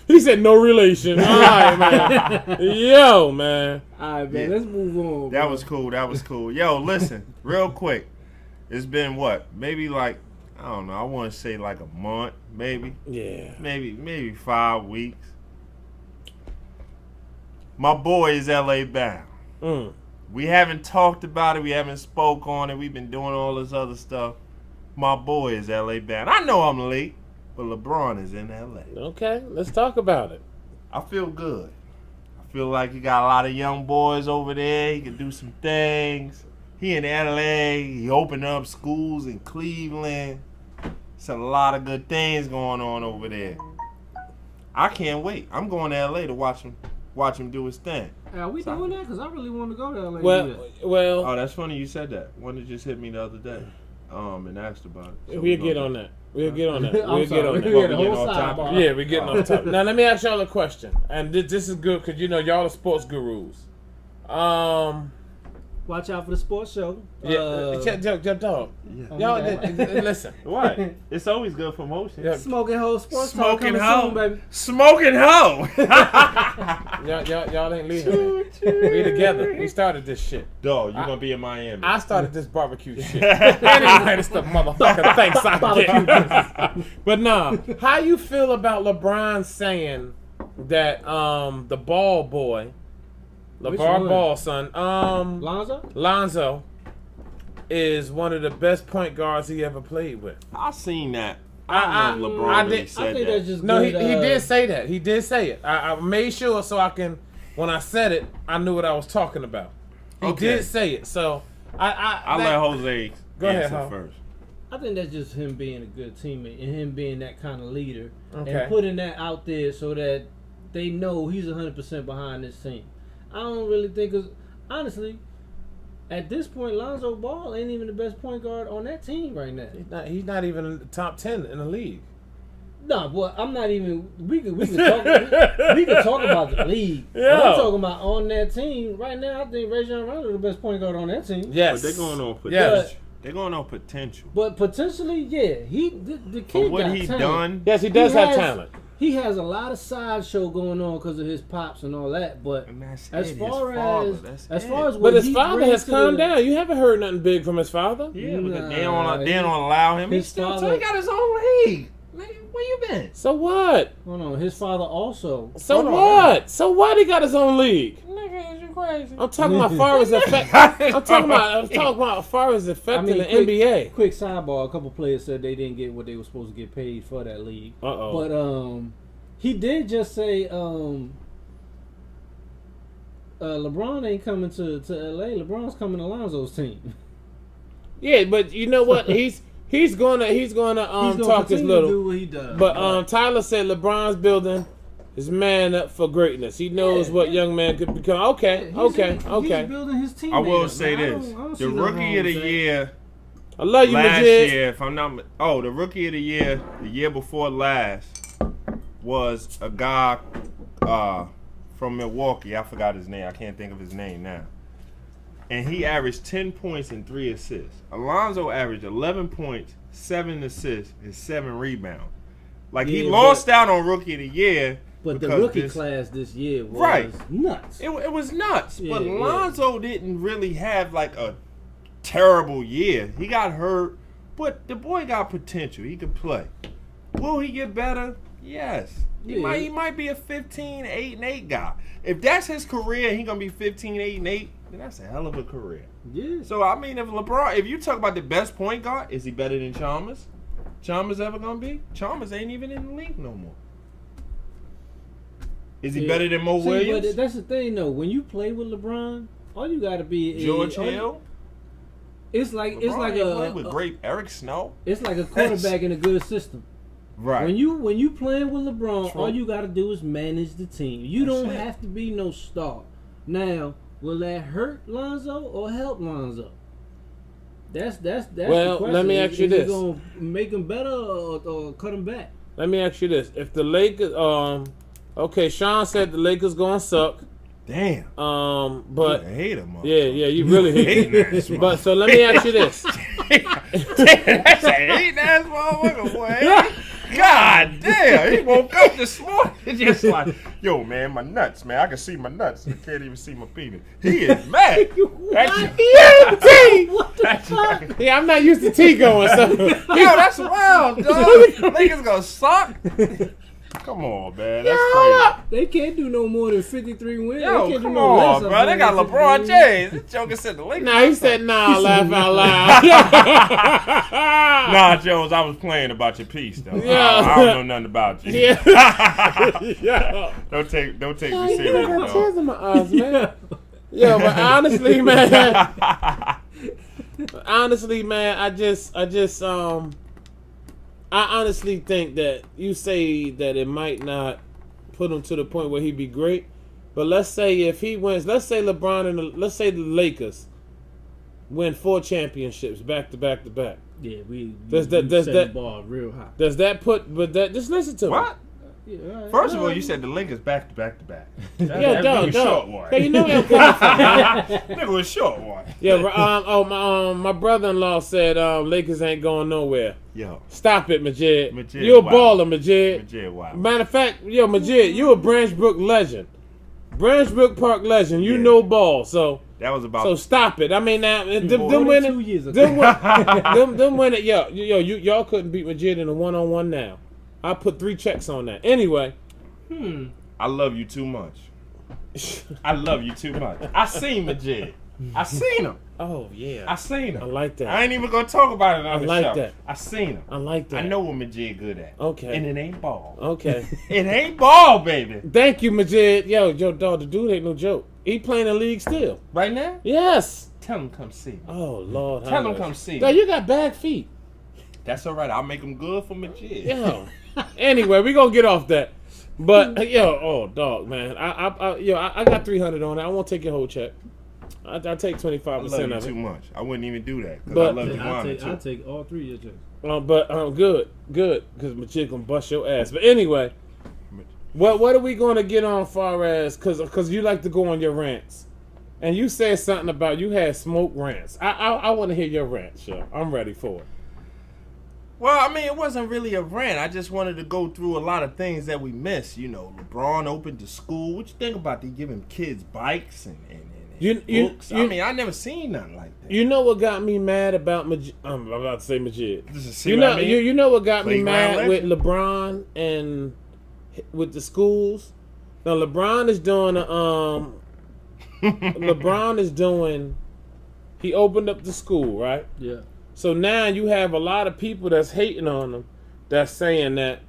He said no relation. All right, man. Yo, man. All right, man. Let's move on. That bro. was cool. Yo, listen, real quick. It's been what? Maybe like, I don't know. I want to say like a month, maybe. Yeah. Maybe 5 weeks. My boy is LA bound. We haven't talked about it. We haven't spoke on it. We've been doing all this other stuff. My boy is LA bound. I know I'm late, but LeBron is in LA. Okay, let's talk about it. I feel good. I feel like he got a lot of young boys over there. He can do some things. He in LA. He opened up schools in Cleveland. It's a lot of good things going on over there. I can't wait. I'm going to LA to watch him do his thing. Are we doing that? Because I really want to go to LA. Well. Oh, that's funny you said that. One that just hit me the other day. And asked about it. So We'll get on that. We'll get on that. I'm sorry. Well, We're we whole getting off side, topic. bro. Yeah, we're getting off topic. Now, let me ask y'all a question. And this is good because, y'all are sports gurus. Watch out for the sports show. Dog. Yeah. Y'all, listen. What? It's always good for motion. Yeah. Smoking hoe sports Smoking talk hoe. coming soon, baby. Smoking hoe. Y'all ain't leaving. We together. We started this shit. Dog, you gonna be in Miami. I started this barbecue shit. Anyway, it's the motherfucking thanks I get. But nah, how you feel about LeBron saying that the ball boy, Which LeVar one? Ball son, Lonzo? is one of the best point guards he ever played with. I seen that. I don't know if LeBron really said I think that. that's just No, he good, did say that. He did say it. I made sure so I can, when I said it, I knew what I was talking about. He Okay. did say it. So I'll let Jose Go ahead, answer Ho. first. I think that's just him being a good teammate and him being that kind of leader Okay. and putting that out there so that they know he's 100% behind this team. I don't really think, cause honestly, at this point, Lonzo Ball ain't even the best point guard on that team right now. He's not even in the top 10 in the league. No, boy, I'm not even. We could talk about the league. Yeah. But I'm talking about on that team right now. I think Rajon Rondo the best point guard on that team. Yes. But they're going on potential. Yes. They're going on potential. But potentially, yeah, the kid But what got he talent. done? Yes, he does have talent. He has a lot of sideshow going on because of his pops and all that. But And that's as it, far his father, as that's as it. far as what But his he father brings has to calmed the- down. You haven't heard nothing big from his father. Yeah, because Nah, they don't allow him. his He still father- he got his own league. Nigga, where you been? So what? Hold on, his father also. So Hold on. what? So what? He got his own league. Nigga, is you crazy? I'm talking about far as effect. I'm talking about far as affecting the NBA. Quick sidebar: a couple players said they didn't get what they were supposed to get paid for that league. Uh-oh. But he did just say LeBron ain't coming to LA. LeBron's coming to Lonzo's team. Yeah, but you know what? He's gonna He's gonna talk this continue to little. do what he does. But Tyler said LeBron's building his man up for greatness. He knows what young man could become. Okay. He's building his team. I will up. say I this: don't see the nothing rookie wrong of the with that. year I love you, last Majid. year, if I'm not, the rookie of the year before last, was a guy from Milwaukee. I forgot his name. I can't think of his name now. And he averaged 10 points and 3 assists. Alonzo averaged 11 points, 7 assists, and 7 rebounds. Like, he Yeah, lost out on rookie of the year. But the because rookie class this year was Right. nuts. It was nuts. Yeah, But yeah. Lonzo didn't really have, like, a terrible year. He got hurt, but the boy got potential. He could play. Will he get better? Yes. He might be a 15, 8, and 8 guy. If that's his career, he going to be 15, 8, and 8, then that's a hell of a career. Yeah. So, I mean, if you talk about the best point guard, is he better than Chalmers? Chalmers ever going to be? Chalmers ain't even in the league no more. Is he better than Mo Williams? But that's the thing, though. When you play with LeBron, all you got to be is George Hill? It's like LeBron with great Eric Snow. It's like a quarterback in a good system. Right. When you playing with LeBron, True. all you got to do is manage the team. You That's don't it. have to be no star. Now, will that hurt Lonzo or help Lonzo? That's Well, the question. let me ask you Is this. it gonna make him better or cut him back? Let me ask you this: if the Lakers, okay, Sean said the Lakers gonna suck. Damn. But I hate him. yeah, you really hate Hating-ass it. But so let me ask you this: That's a hating ass motherfucker, boy. God damn, he woke up this morning just like, yo, man, my nuts, man. I can see my nuts. I can't even see my penis. He is mad. Yeah, I'm not used to T going. So Yo, that's wild, dog. Lakers gonna suck. Come on, man. That's crazy. They can't do no more than 53 wins. They Yo, can't come do no less on, than bro. They got 53 LeBron wins. James. This joker said the Lakers. nah, he said nah. Laugh out loud. Nah, Jones, I was playing about your piece, though. Yeah. I don't know nothing about you. Yeah. Yeah. Don't take me I serious, got dog. tears in my eyes, man. Yo, but honestly, man, I honestly think that you say that it might not put him to the point where he'd be great, but let's say if he wins, let's say LeBron and let's say the Lakers win 4 championships back to back to back. Yeah, we Does set that- the bar real high. Does that put? But that just listen to me. What? Yeah, all right. First of all, you said the Lakers back to back to back. Yeah, dog. Short one. Hey, you know where I'm coming from, man. Nigga was short one. Yeah, my brother-in-law said Lakers ain't going nowhere. Yo, Stop it, Majid. Majid, You a wow. baller, Majid. Majid, wow. Matter of fact, yo, Majid, you a Branch Brook legend. Branch Brook Park legend. You Yeah. know ball, so That was about. so stop it. I mean, now them 42 winning, years ago. them winning. Y'all couldn't beat Majid in a 1-on-1 now. I put 3 checks on that. Anyway, I love you too much. I love you too much. I seen Majid. I seen him. oh yeah, I seen him. I like that. I ain't even gonna talk about it on the like show. that. I seen him. I like that. I know what Majid good at. Okay. And it ain't ball. Okay. It ain't ball, baby. Thank you, Majid. Yo, dog, the dude ain't no joke. He playing the league still. Right now? Yes. Tell him come see me. Oh Lord. Tell him have come mercy. see Yo, me. you got bad feet. That's all right. I'll make him good for Majid. Yo. Anyway, we gonna get off that. But yo, oh dog, man. I got 300 on it. I won't take your whole check. I take 25% I love you of it. too much. I wouldn't even do that because But- I love Dewana too. I'll take all 3 of your checks. But good, because my chick gonna bust your ass. But anyway, what are we gonna get on far as? Because you like to go on your rants, and you said something about you had smoke rants. I want to hear your rant, show. I'm ready for it. Well, I mean, it wasn't really a rant. I just wanted to go through a lot of things that we missed. You know, LeBron opened the school. What you think about they giving kids bikes and books? I mean, I never seen nothing like that. You know what got me mad about I'm about to say Majid. You know, you know what got me Playground mad legend. with LeBron and with the schools. Now LeBron is doing he opened up the school, right? Yeah. So now you have a lot of people that's hating on him, that's saying that,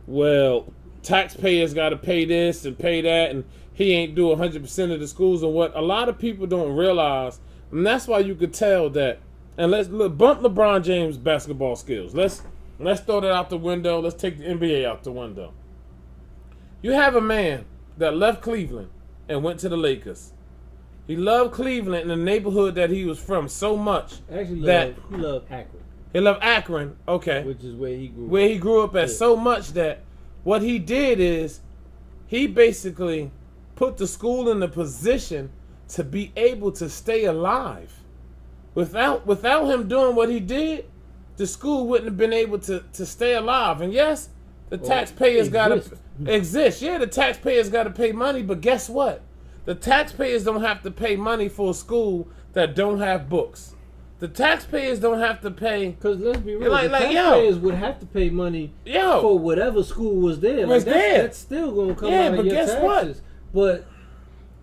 well, taxpayers got to pay this and pay that, and he ain't do 100% of the schools. And what a lot of people don't realize, and that's why you could tell that. And let's bump LeBron James' basketball skills. Let's throw that out the window. Let's take the NBA out the window. You have a man that left Cleveland and went to the Lakers. He loved Cleveland in the neighborhood that he was from so much. Actually, he loved Akron. He loved Akron, okay. Which is where he grew up. Where he grew up at so much that what he did is he basically put the school in a position to be able to stay alive. Without him doing what he did, the school wouldn't have been able to stay alive. And yes, the taxpayers got to exist. Yeah, the taxpayers got to pay money, but guess what? The taxpayers don't have to pay money for a school that don't have books. The taxpayers don't have to pay. Because let's be real, Like, the taxpayers would have to pay money for whatever school was there. That's still going to come out of your taxes. But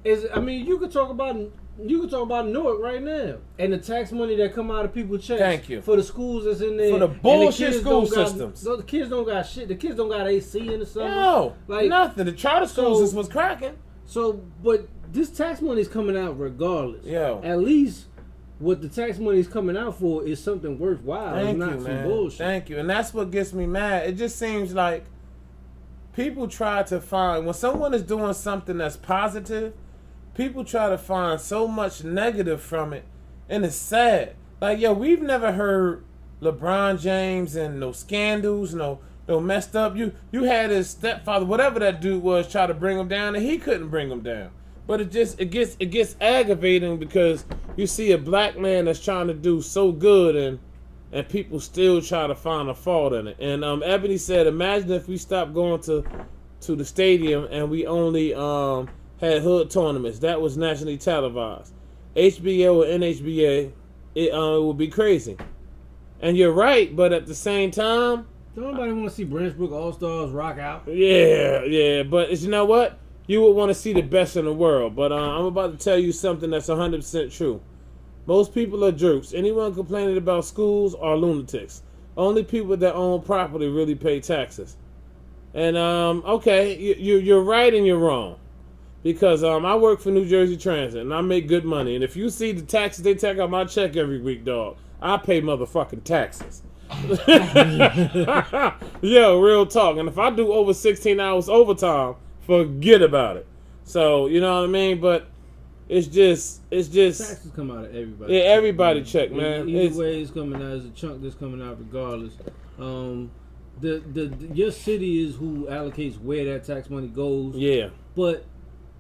you could talk about Newark right now, and the tax money that come out of people's checks. Thank you. For the schools that's in there. For the bullshit school systems. The kids don't got shit. The kids don't got AC in the summer. No, nothing. The charter schools was cracking. So, but this tax money is coming out regardless. Yo. At least what the tax money is coming out for is something worthwhile. Thank not you, some man. bullshit. Thank you. And that's what gets me mad. It just seems like people try to find, when someone is doing something that's positive, people try to find so much negative from it. And it's sad. Like, yo, we've never heard LeBron James and no scandals, no messed up. You had his stepfather, whatever that dude was, try to bring him down, and he couldn't bring him down. But it gets aggravating because you see a black man that's trying to do so good, and people still try to find a fault in it. And Ebony said, imagine if we stopped going to the stadium and we only had hood tournaments. That was nationally televised. HBO or NHBA, it would be crazy. And you're right, but at the same time, don't nobody want to see Branchbrook All-Stars rock out. Yeah, but you know what? You would want to see the best in the world. But I'm about to tell you something that's 100% true. Most people are jerks. Anyone complaining about schools are lunatics. Only people that own property really pay taxes. And, okay, you're right and you're wrong. Because I work for New Jersey Transit, and I make good money. And if you see the taxes they take out my check every week, dog, I pay motherfucking taxes. Yo, real talk. And if I do over 16 hours overtime, forget about it. So, you know what I mean? But it's just taxes come out of everybody. Yeah, everybody check, man. Either way it's coming out, there's a chunk that's coming out regardless. Your city is who allocates where that tax money goes. Yeah. But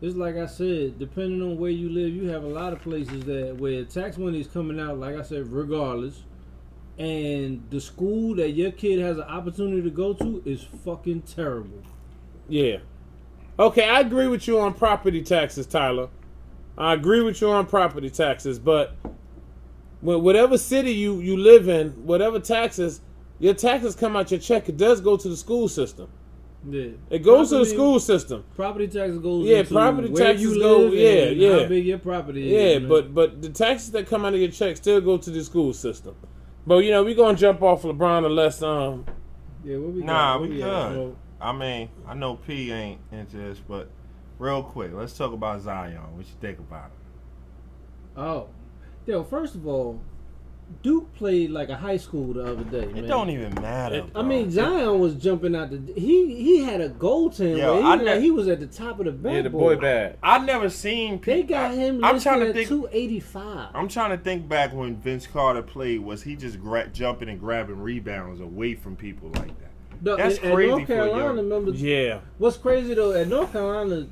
it's like I said, depending on where you live, you have a lot of places where tax money is coming out, like I said, regardless. And the school that your kid has an opportunity to go to is fucking terrible. Yeah. Okay, I agree with you on property taxes, Tyler. I agree with you on property taxes, but whatever city you live in, whatever taxes, your taxes come out your check, it does go to the school system. Yeah. It goes to the school system. Property taxes goes into property where taxes you go, live and how big your property is. Yeah, but the taxes that come out of your check still go to the school system. But we're gonna jump off LeBron unless what we good. I mean, I know P ain't into this, but real quick, let's talk about Zion. What you think about him? Oh, yo, first of all, Duke played like a high school the other day, man. It don't even matter. I mean, Zion was jumping out the. He had a goaltender where he was at the top of the backboard. Yeah, the boy bad. I never seen. They got him listed at 285. I'm trying to think back when Vince Carter played. Was he just jumping and grabbing rebounds away from people like that? No, That's crazy. crazy. North Carolina, remember? Yeah. What's crazy though? At North Carolina,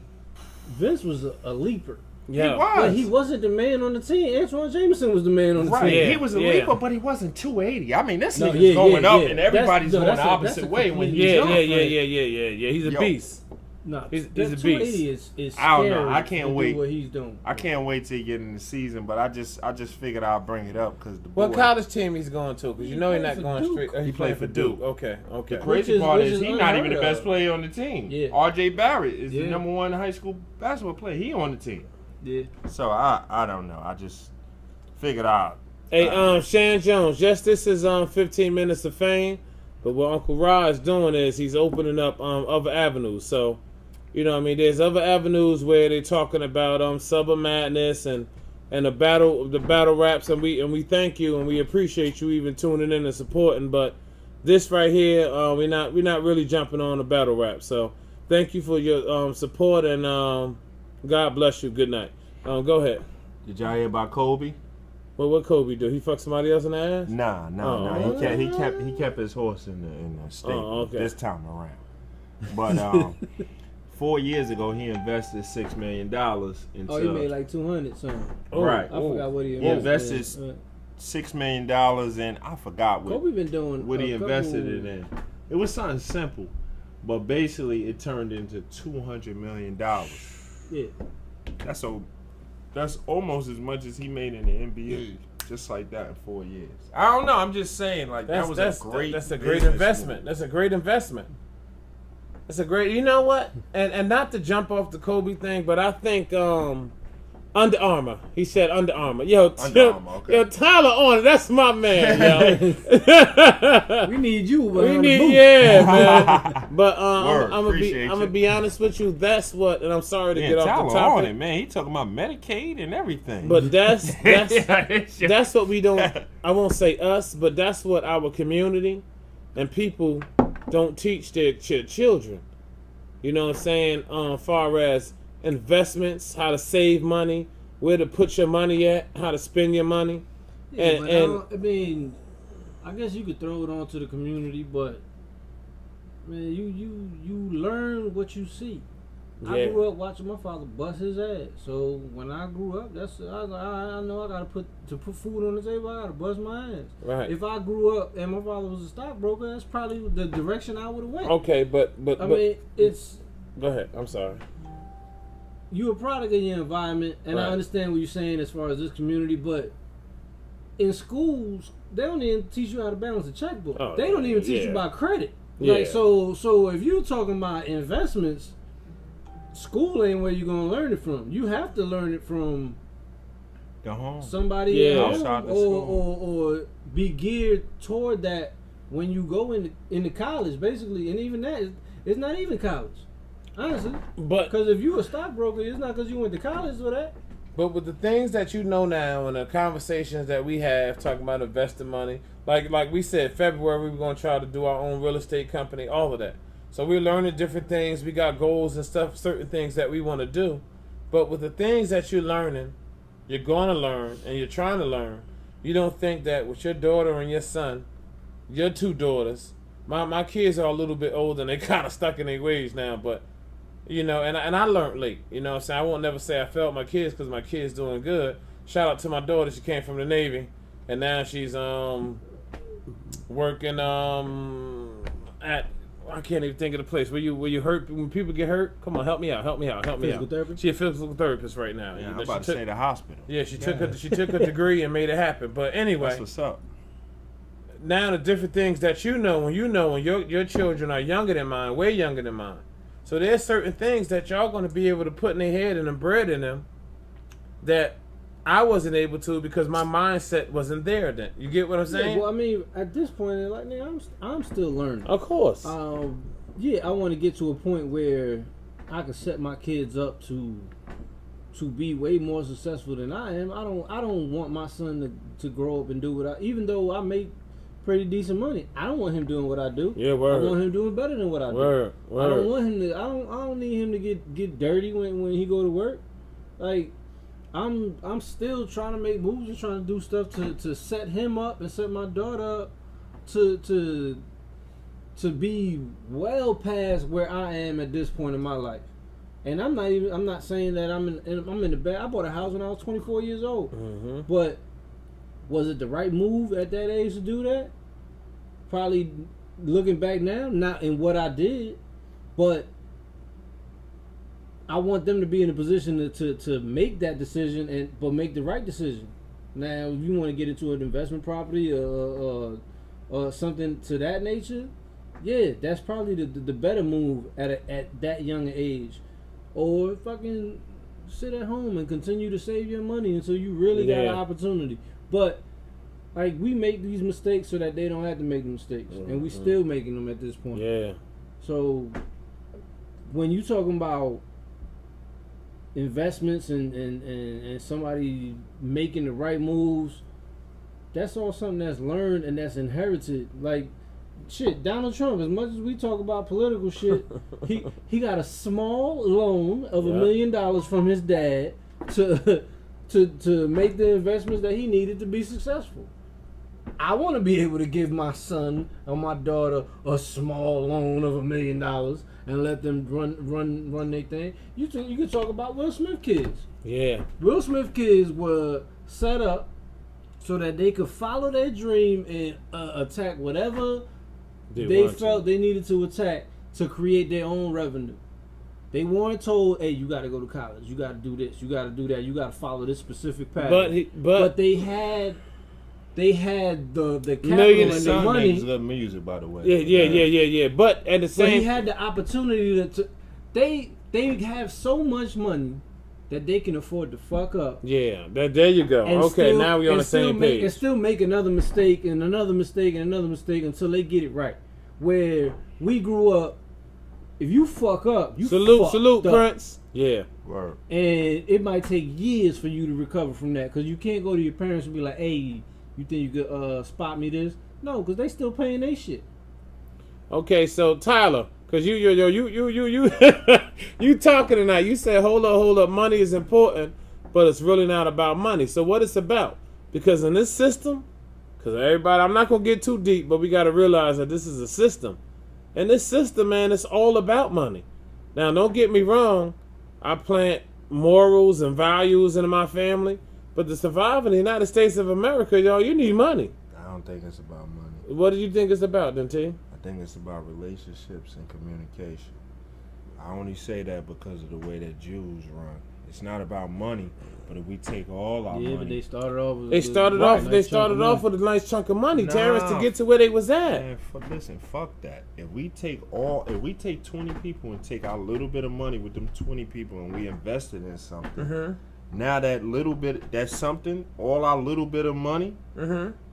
Vince was a leaper. Yeah, but he wasn't the man on the team. Antoine Jameson was the man on the team. Yeah, he was a leaper, but he wasn't 280. I mean, this nigga's going up, and everybody's going the opposite way when he's Yeah. He's a beast. No, he's a beast. 280 is scary. I don't know. I can't wait. What he's doing. I can't wait till he get in the season. But I just figured I'll bring it up because the what college team he's going to? Because you know he's not going Duke. straight. He played for Duke. Okay. The crazy part is he's not even the best player on the team. Yeah. R.J. Barrett is the number one high school basketball player. He on the team. Yeah. So I don't know. I just figured out. Hey, Shan Jones. Yes, this is 15 minutes of fame. But what Uncle Ra is doing is he's opening up other avenues. So, you know, what I mean, there's other avenues where they're talking about Summer Madness and the battle raps, and we thank you and we appreciate you even tuning in and supporting. But this right here, we're not really jumping on the battle rap. So thank you for your support and God bless you. Good night. Go ahead. Did y'all hear about Kobe? Well, what Kobe do? He fucked somebody else in the ass? Nah. He kept his horse in the stable this time around. But 4 years ago, he invested $6 million into. Oh, he made like 200 something. Right. I forgot what he invested. $6 million in. I forgot what. Kobe been doing what he invested it in. It was something simple, but basically it turned into $200 million. Yeah. That's almost as much as he made in the NBA. Just like that in 4 years. I don't know. I'm just saying, like that's a great investment. That's a great investment. That's a great. You know what? And not to jump off the Kobe thing, but I think Under Armour. He said Under Armour. Yo, Tyler on it. That's my man, yo. We need you. Man. But I'm gonna be honest with you. That's what. And I'm sorry to get off Tyler the topic. On it, man. He talking about Medicaid and everything. But that's what we don't. I won't say us, but that's what our community and people don't teach their children. You know what I'm saying? Far as investments, how to save money, where to put your money at, how to spend your money. Yeah, I mean, I guess you could throw it on to the community, but man, you learn what you see. Yeah. I grew up watching my father bust his ass. So when I grew up, I know I gotta put food on the table. I gotta bust my ass. Right. If I grew up and my father was a stockbroker, that's probably the direction I would have went. Okay, but I mean, it's. Go ahead. I'm sorry. You're a product of your environment, and I understand what you're saying as far as this community, but in schools, they don't even teach you how to balance a checkbook. They don't even teach you about credit. Like so if you're talking about investments, school ain't where you're gonna learn it from. You have to learn it from the home. Somebody at home, or be geared toward that when you go into college, basically, and even that it's not even college. Honestly, because if you a stockbroker, it's not because you went to college for that. But with the things that you know now and the conversations that we have talking about investing money, like we said, February we were going to try to do our own real estate company, all of that. So we're learning different things. We got goals and stuff, certain things that we want to do. But with the things that you're learning, you're going to learn and you're trying to learn, you don't think that with your daughter and your son, your two daughters, my kids are a little bit older and they kind of stuck in their ways now, but you know, and I learned late. You know what I'm saying? I won't never say I failed my kids because my kids doing good. Shout out to my daughter. She came from the Navy. And now she's working at, I can't even think of the place. Where you hurt, when people get hurt? Come on, help me out. Physical therapy? She's a physical therapist right now. Yeah, I'm about to say the hospital. Yeah, she took a degree and made it happen. But anyway. That's what's up. Now the different things that you know when your children are younger than mine, way younger than mine. So there's certain things that y'all going to be able to put in their head and embed in them that I wasn't able to because my mindset wasn't there then. You get what I'm saying? Yeah, well, I mean, at this point, like, I'm still learning. Of course. Yeah, I want to get to a point where I can set my kids up to to be way more successful than I am. I don't want my son to grow up and do what I, even though I make pretty decent money, I don't want him doing what I do. Yeah, word. I want him doing better than what I do. Word. I don't want him to. I don't need him to get dirty when he go to work. Like, I'm still trying to make moves and trying to do stuff to set him up and set my daughter up to be well past where I am at this point in my life. And I'm not saying that I'm in the bad. I bought a house when I was 24 years old. Mm-hmm. But was it the right move at that age to do that? Probably looking back now, not in what I did, but I want them to be in a position to make that decision but make the right decision. Now, if you want to get into an investment property or something to that nature, yeah, that's probably the better move at that young age. Or fucking sit at home and continue to save your money until you really got an opportunity. But like, we make these mistakes so that they don't have to make the mistakes, and we still making them at this point. Yeah. So when you talking about investments and somebody making the right moves, that's all something that's learned and that's inherited. Like, shit, Donald Trump, as much as we talk about political shit, he got a small loan of $1 million from his dad to make the investments that he needed to be successful. I want to be able to give my son or my daughter a small loan of $1 million and let them run their thing. You could talk about Will Smith kids. Yeah. Will Smith kids were set up so that they could follow their dream and attack whatever they felt they needed to attack to create their own revenue. They weren't told, hey, you got to go to college, you got to do this, you got to do that, you got to follow this specific path. But they had the capital and the money. Makes good music, by the way. Yeah. But at the same, but he had the opportunity to. They have so much money that they can afford to fuck up. Yeah, there you go. Okay, now we're on the same page. And still make another mistake and another mistake and another mistake until they get it right. Where we grew up, if you fuck up, you salute up. Prince. Yeah. Word. And it might take years for you to recover from that, because you can't go to your parents and be like, hey, you think you could spot me this? No, because they still paying their shit. Okay, so Tyler, because you you talking tonight. You said hold up, money is important, but it's really not about money. So what it's about? Because in this system, because everybody, I'm not gonna get too deep, but we got to realize that this is a system. And this system, man, it's all about money. Now, don't get me wrong. I plant morals and values into my family, but to survive in the United States of America, y'all, you need money. I don't think it's about money. What do you think it's about, then, T? I think it's about relationships and communication. I only say that because of the way that Jews run. It's not about money, but if we take all our money, but they started off with a nice chunk of money, Terrence, to get to where they was at. Man, listen, fuck that. If we take 20 people and take our little bit of money with them 20 people and we invest it in something, now that little bit, that's something, all our little bit of money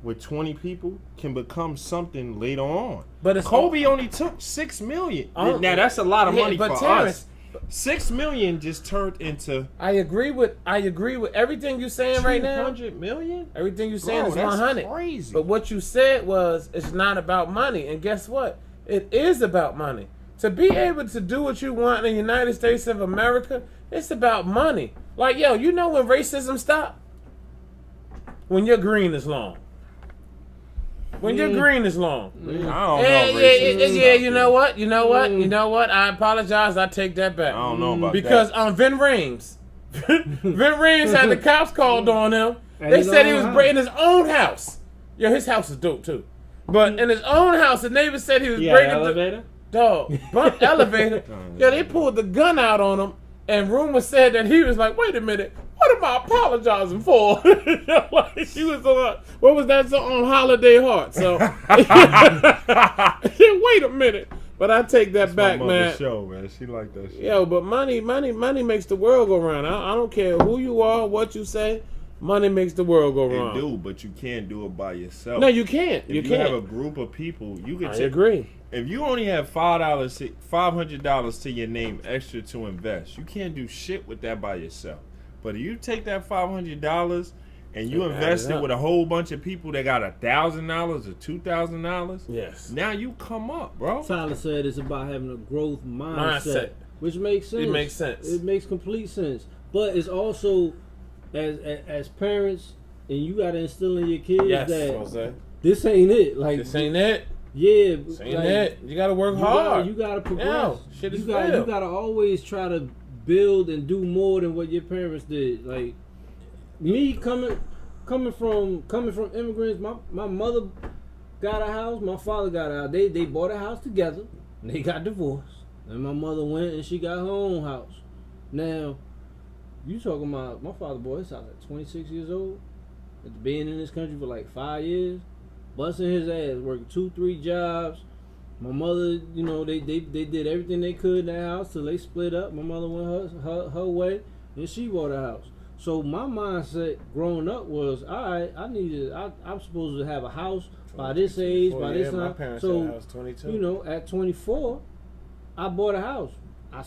with 20 people can become something later on. But Kobe only took $6 million. Now that's a lot of money for Terrence, us. $6 million just turned into. I agree with everything you're saying right now. $200 million. Everything you're saying is 100. That's crazy. But what you said was it's not about money, and guess what? It is about money. To be able to do what you want in the United States of America, it's about money. Like, yo, you know when racism stopped? When your green is long. When your green is long. I don't know. Yeah, you know what? I apologize. I take that back. I don't know about because that. Vin Rames. Vin Rames had the cops called on him. They said he was breaking his own house. Yo, his house is dope too. But in his own house, the neighbor said he was breaking the elevator. Dog, bump elevator. Yo, they pulled the gun out on him, and rumor said that he was like, "Wait a minute, what am I apologizing for?" Like, he was on, what was that song, on Holiday Heart? So, wait a minute. But I take that back, man. Show, man. She like that shit. Yo, but money makes the world go round. I don't care who you are, what you say. Money makes the world go round. It do, but you can't do it by yourself. No, you can't. If you have a group of people, you can. I agree. If you only have $500 to your name extra to invest, you can't do shit with that by yourself. But if you take that $500 and you Add invest it it up. with a whole bunch of people that got $1,000 or $2,000, Yes. now you come up, bro. Tyler said it's about having a growth mindset, Mindset. which makes sense. It makes sense. It makes complete sense. But it's also, as parents, and you got to instill in your kids Yes, that Jose. this ain't it. Like This ain't it. yeah, This ain't like, it. You gotta work hard. You gotta progress. Yeah, shit is you real. gotta always try to build and do more than what your parents did. Like me coming from immigrants, my mother got a house, my father got a house. They bought a house together and they got divorced. And my mother went and she got her own house. Now, you talking about my father bought his house at 26 years old, after being in this country for like 5 years, busting his ass, working 2-3 jobs. My mother, you know, they did everything they could in that house till they split up. My mother went her way, and she bought a house. So my mindset growing up was, all right, I'm supposed to have a house by this age, by this time. My parents So said I was 22. you know, at 24, I bought a house.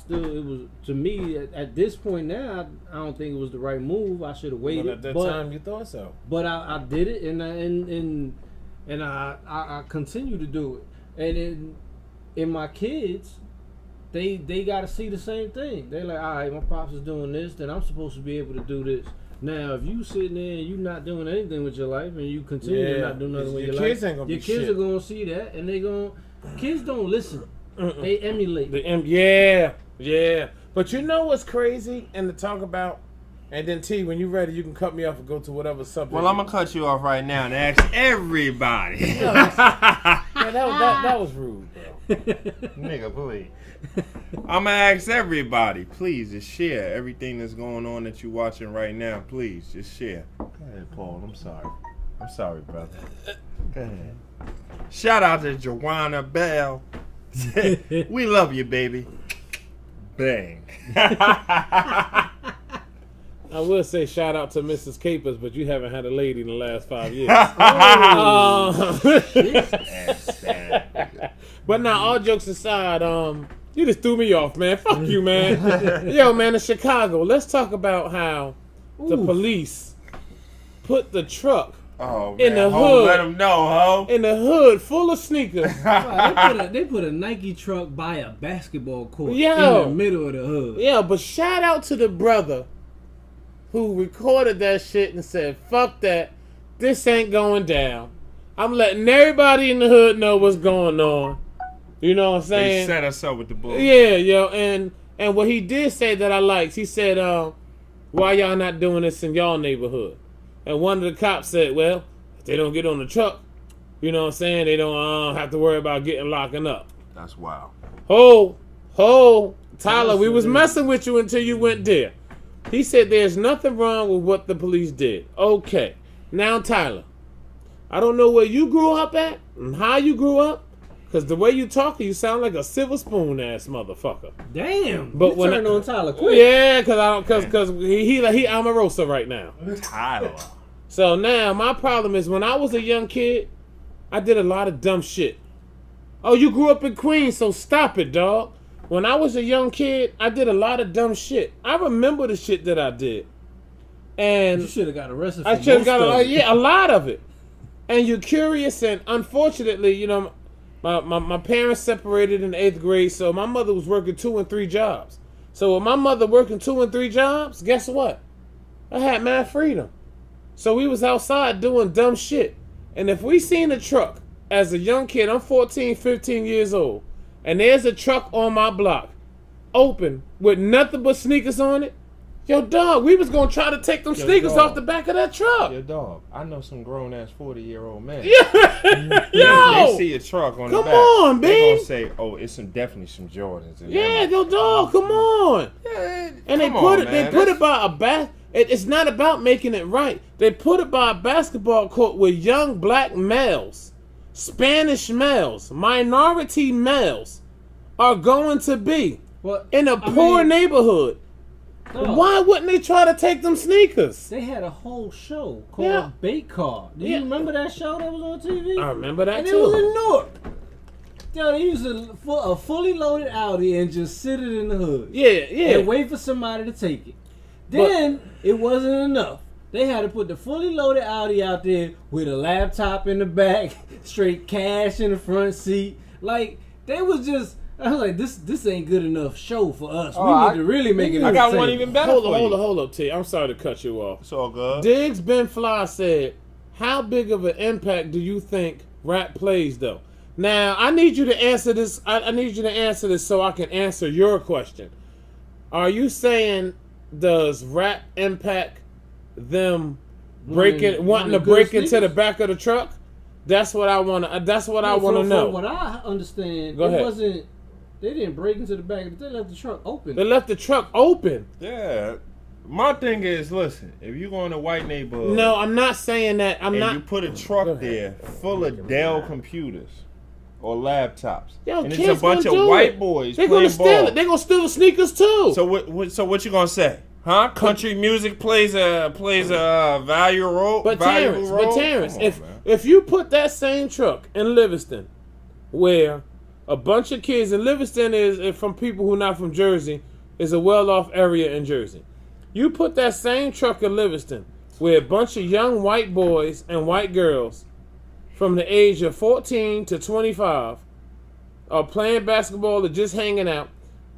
It was, to me, at this point now, I don't think it was the right move. I should have waited. But at that time, you thought so. But I did it, and I continue to do it. And in my kids, they got to see the same thing. They're like, all right, my pops is doing this, then I'm supposed to be able to do this. Now, if you sitting there and you not doing anything with your life, and you continue to not do nothing with your life, kids ain't gonna your be kids shit. are gonna see that, and kids don't listen. They emulate. Yeah. But you know what's crazy and to talk about? And then T, when you're ready, you can cut me off and go to whatever subject. Well, I'm gonna cut you off right now and ask everybody. Yeah, that was rude, bro. Nigga, please. I'm gonna ask everybody, please, just share everything that's going on that you're watching right now. Please, just share. Go ahead, Paul. I'm sorry, brother. Go ahead. Shout out to Joanna Bell. We love you, baby. Bang. I will say shout out to Mrs. Capers, but you haven't had a lady in the last 5 years. But now, all jokes aside, you just threw me off, man. Fuck you, man. Yo, man, in Chicago, let's talk about how the police put the truck in the hood. Let them know, ho. In the hood, full of sneakers. Wow, they put a Nike truck by a basketball court in the middle of the hood. Yeah, but shout out to the brother who recorded that shit and said, fuck that, this ain't going down. I'm letting everybody in the hood know what's going on. You know what I'm saying? They set us up with the bull. Yeah, yo, and what he did say that I liked, he said, why y'all not doing this in y'all neighborhood? And one of the cops said, well, if they don't get on the truck, you know what I'm saying, they don't have to worry about locking up. That's wild. Tyler, we was messing with you until you went there. He said there's nothing wrong with what the police did. Okay. Now, Tyler, I don't know where you grew up at and how you grew up, because the way you talking, you sound like a silver spoon ass motherfucker. Damn. But you when turned on Tyler quick. Yeah, because he Omarosa right now. Tyler. So now my problem is when I was a young kid, I did a lot of dumb shit. Oh, you grew up in Queens, so stop it, dog. When I was a young kid, I did a lot of dumb shit. I remember the shit that I did. And you should have got arrested for I should have got a lot of it. And you're curious, and unfortunately, you know, my parents separated in the 8th grade, so my mother was working 2 and 3 jobs. So with my mother working 2 and 3 jobs, guess what? I had mad freedom. So we was outside doing dumb shit. And if we seen a truck as a young kid, I'm 14, 15 years old, and there's a truck on my block, open, with nothing but sneakers on it, yo, dog, we was gonna try to take them sneakers off the back of that truck. Yo, dog, I know some grown-ass 40-year-old men. Yeah, yo! They see a truck on the back. Come on, They B. gonna say, oh, it's definitely some Jordans in Yeah, there. yo, dog, come on. Yeah, And they put it by a it's not about making it right. They put it by a basketball court with young black males, Spanish males, minority males are going to be in a poor neighborhood. Dog, why wouldn't they try to take them sneakers? They had a whole show called Bait Car. Do you remember that show that was on TV? I remember that and too. It was in Newark. Yo, they used a fully loaded Audi and just sit it in the hood. Yeah. And wait for somebody to take it. Then it wasn't enough. They had to put the fully loaded Audi out there with a laptop in the back, straight cash in the front seat. Like, they was just, I was like, this ain't good enough show for us. We need to really make it. I got one even better. Hold up, T. I'm sorry to cut you off. It's all good. Diggs Ben Fly said, how big of an impact do you think rap plays, though? Now, I need you to answer this. I need you to answer this so I can answer your question. Are you saying, does rap impact them wanting to break into the back of the truck? That's what I want to. That's what I want to know. From what I understand, wasn't. They didn't break into the back. They left the truck open. They left the truck open. Yeah. My thing is, listen. If you go in a white neighborhood, no, I'm not saying that. You put a truck there full of Dell computers or laptops, and it's a bunch of white boys. They're gonna steal it. They're gonna steal the sneakers too. So what you gonna say? Huh? Country music plays a valuable role. But Terrence, if you put that same truck in Livingston, where a bunch of kids in Livingston is from people who not from Jersey, is a well-off area in Jersey. You put that same truck in Livingston, where a bunch of young white boys and white girls from the age of 14 to 25 are playing basketball or just hanging out.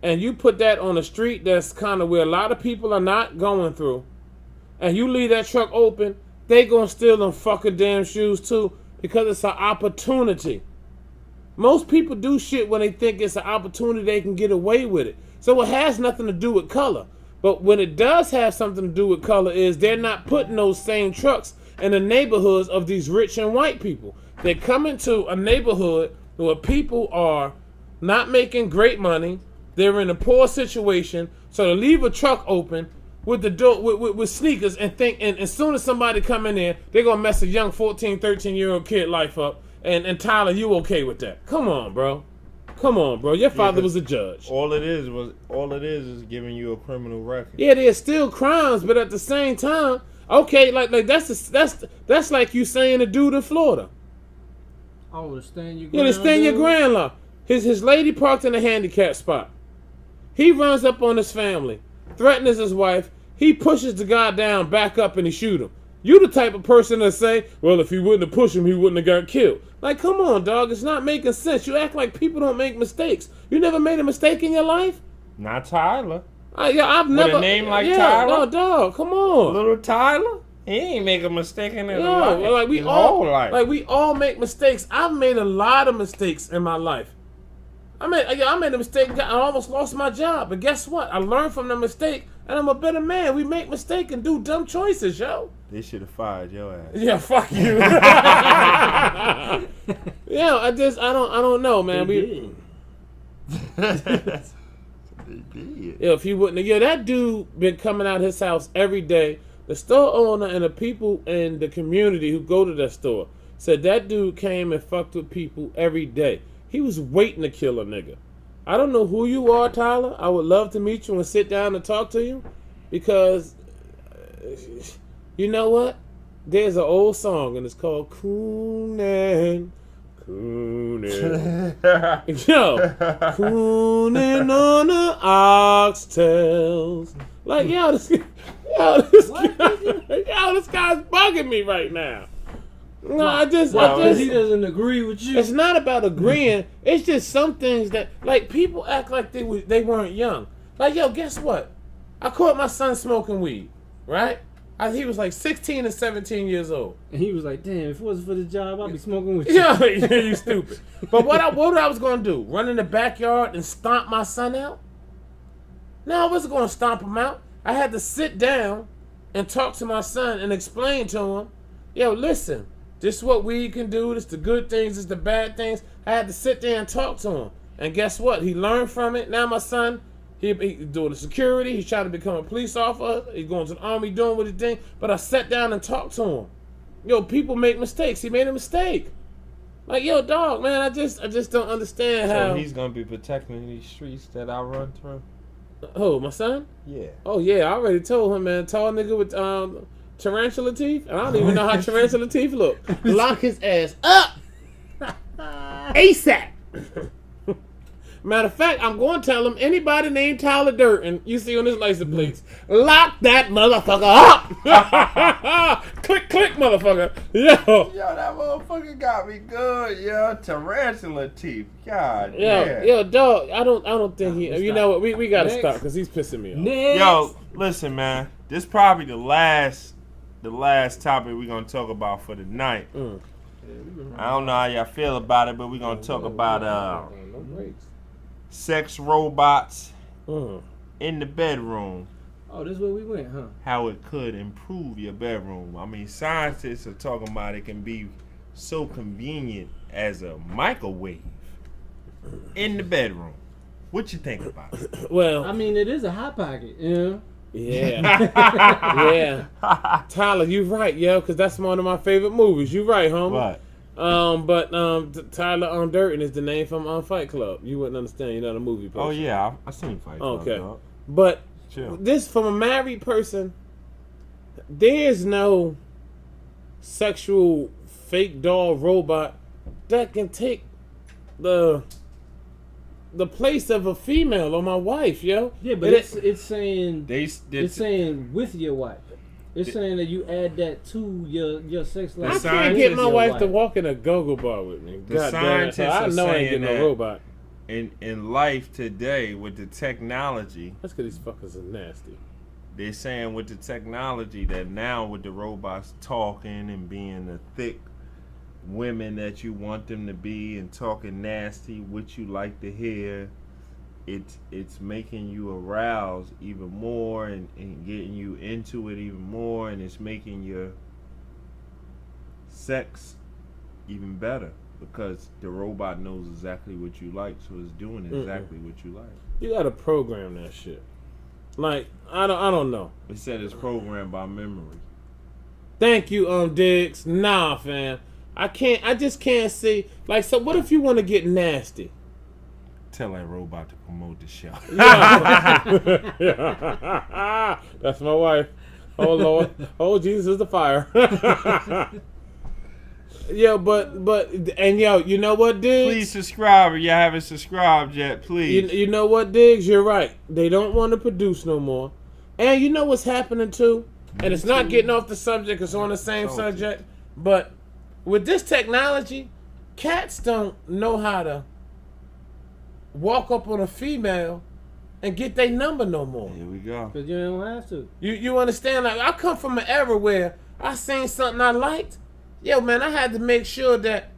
And you put that on a street that's kind of where a lot of people are not going through, and you leave that truck open, they gonna steal them fucking damn shoes too, because it's an opportunity. Most people do shit when they think it's an opportunity they can get away with it. So it has nothing to do with color. But when it does have something to do with color is they're not putting those same trucks in the neighborhoods of these rich and white people. They come into a neighborhood where people are not making great money. They're in a poor situation, so to leave a truck open with the door with sneakers and think, and as soon as somebody come in there, they're gonna mess a young 14, 13-year-old kid life up. And Tyler, you okay with that? Come on, bro. Your father was a judge. All it is giving you a criminal record. Yeah, there's still crimes, but at the same time, okay, like that's like you saying a dude in Florida. Oh, to stand your ground. Yeah, to stand your ground law. His lady parked in a handicap spot. He runs up on his family, threatens his wife. He pushes the guy down, back up, and he shoot him. You the type of person that say, well, if he wouldn't have pushed him, he wouldn't have got killed. Like, come on, dog. It's not making sense. You act like people don't make mistakes. You never made a mistake in your life? Not Tyler. I've never. With a name like Tyler? No, dog. Come on. Little Tyler? He ain't make a mistake in his life. Like we all make mistakes. I've made a lot of mistakes in my life. I made a mistake. I almost lost my job. But guess what? I learned from the mistake, and I'm a better man. We make mistakes and do dumb choices, yo. They should have fired your ass. Yeah, fuck you. Yeah, I don't know, man. They did. Yeah, if he wouldn't have, that dude been coming out his house every day. The store owner and the people in the community who go to that store said that dude came and fucked with people every day. He was waiting to kill a nigga. I don't know who you are, Tyler. I would love to meet you and sit down and talk to you, because you know what? There's an old song and it's called Coonin'. Coonin'. Yo, coonin' on the oxtails. Like, this guy's bugging me right now. No, he doesn't agree with you. It's not about agreeing. It's just some things that, like, people act like they weren't young. Like, yo, guess what? I caught my son smoking weed, right? He was like 16 or 17 years old. And he was like, damn, if it wasn't for the job, I'd be smoking with you. Yeah, you stupid. But what I was going to do? Run in the backyard and stomp my son out? No, I wasn't going to stomp him out. I had to sit down and talk to my son and explain to him, yo, listen, this is what weed can do. This is the good things. This is the bad things. I had to sit there and talk to him. And guess what? He learned from it. Now my son, he doing the security. He's trying to become a police officer. He's going to the army, doing what he did. But I sat down and talked to him. Yo, people make mistakes. He made a mistake. Like, yo, dog, man, I just don't understand how. So he's gonna be protecting these streets that I run through. Who, my son? Yeah. Oh yeah, I already told him, man. Tall nigga with tarantula teeth, and I don't even know how tarantula teeth look. Lock his ass up ASAP. Matter of fact, I'm going to tell him anybody named Tyler Durden you see on his license plates, lock that motherfucker up. Click, click, motherfucker. Yo, that motherfucker got me good, yo. Tarantula teeth. God yo, damn. yo, dog. I don't think he. You stop. know what? We gotta Next. stop because he's pissing me off. Next. Yo, listen, man. This probably the last topic we're gonna talk about for the night. I don't know how y'all feel about it, but we're gonna talk about sex robots in the bedroom. Oh, this is where we went, huh? How it could improve your bedroom. I mean, scientists are talking about it can be so convenient as a microwave in the bedroom. What you think about it? Well, I mean, it is a hot pocket, you know? yeah. Tyler, you right, yo, because that's one of my favorite movies. You right, homie. What? Tyler Durden is the name from Fight Club. You wouldn't understand. You're not a movie person. Oh yeah, I seen Fight Club. Okay, dog. but Chill. this from a married person, there's no sexual fake doll robot that can take the place of a female or my wife, yo. Yeah, but it's saying It's saying with your wife. It's saying that you add that to your sex life. I The can't get my Your wife to walk in a go-go bar with me. The God damn it. scientists So I are know I ain't saying getting that- no robot. in life today with the technology. That's because these fuckers are nasty. They're saying with the technology that now with the robots talking and being the thick women that you want them to be and talking nasty, what you like to hear, it's making you aroused even more and getting you into it even more, and it's making your sex even better because the robot knows exactly what you like, so it's doing exactly what you like. You gotta program that shit. Like, I don't know. It said it's programmed by memory. Thank you, Diggs. Nah, fam. I just can't see. Like, so what if you want to get nasty? Tell that robot to promote the show. Yeah. That's my wife. Oh, Lord. Oh, Jesus is the fire. Yo, and yo, you know what, Diggs? Please subscribe if you haven't subscribed yet, please. You know what, Diggs? You're right. They don't want to produce no more. And you know what's happening, too? And it's not getting off the subject. It's on the same subject. But with this technology, cats don't know how to walk up on a female and get their number no more. Here we go. Because you don't have to. You understand? Like, I come from an era where I seen something I liked. Yo, man, I had to make sure that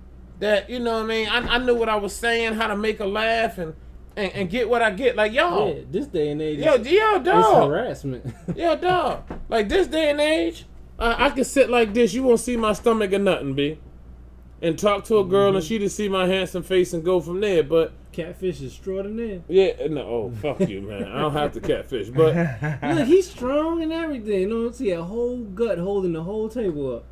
you know what I mean? I knew what I was saying, how to make her laugh and get what I get. Like, yo. Yeah, this day and age, Yo, it's dog. harassment. Yo, dog. Like, this day and age, I can sit like this. You won't see my stomach or nothing, B. And talk to a girl and she just see my handsome face and go from there. But Catfish is extraordinaire. yeah, no, oh, fuck you, man. I don't have to catfish. But Look, he's strong and everything. You know, see a whole gut holding the whole table up.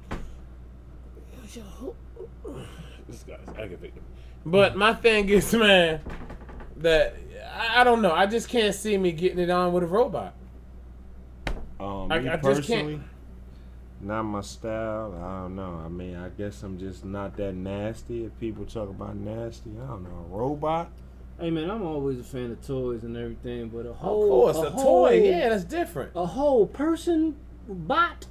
this guy's aggravating. But my thing is, man, that I don't know. I just can't see me getting it on with a robot. Me I just personally, can't. not my style. I don't know. I mean, I guess I'm just not that nasty. If people talk about nasty, I don't know. A robot? Hey man, I'm always a fan of toys and everything, but Of course, a toy, yeah, that's different. A whole person bot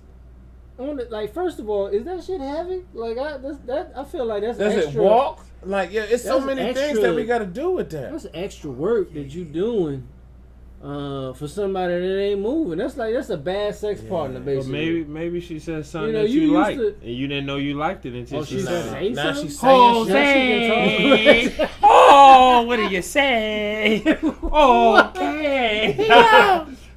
on it. Like, first of all, is that shit heavy? Like, I feel like that's Does extra. it walk? Like, yeah, it's so That's many things extra. that we got to do with that. That's extra work that you doing for somebody that ain't moving. That's a bad sex partner, But basically. maybe she said something You know, that you you used liked, to- and you didn't know you liked it until Oh, she she said said it. it. Now Say she's something? saying shit. Oh, what do you say? Okay.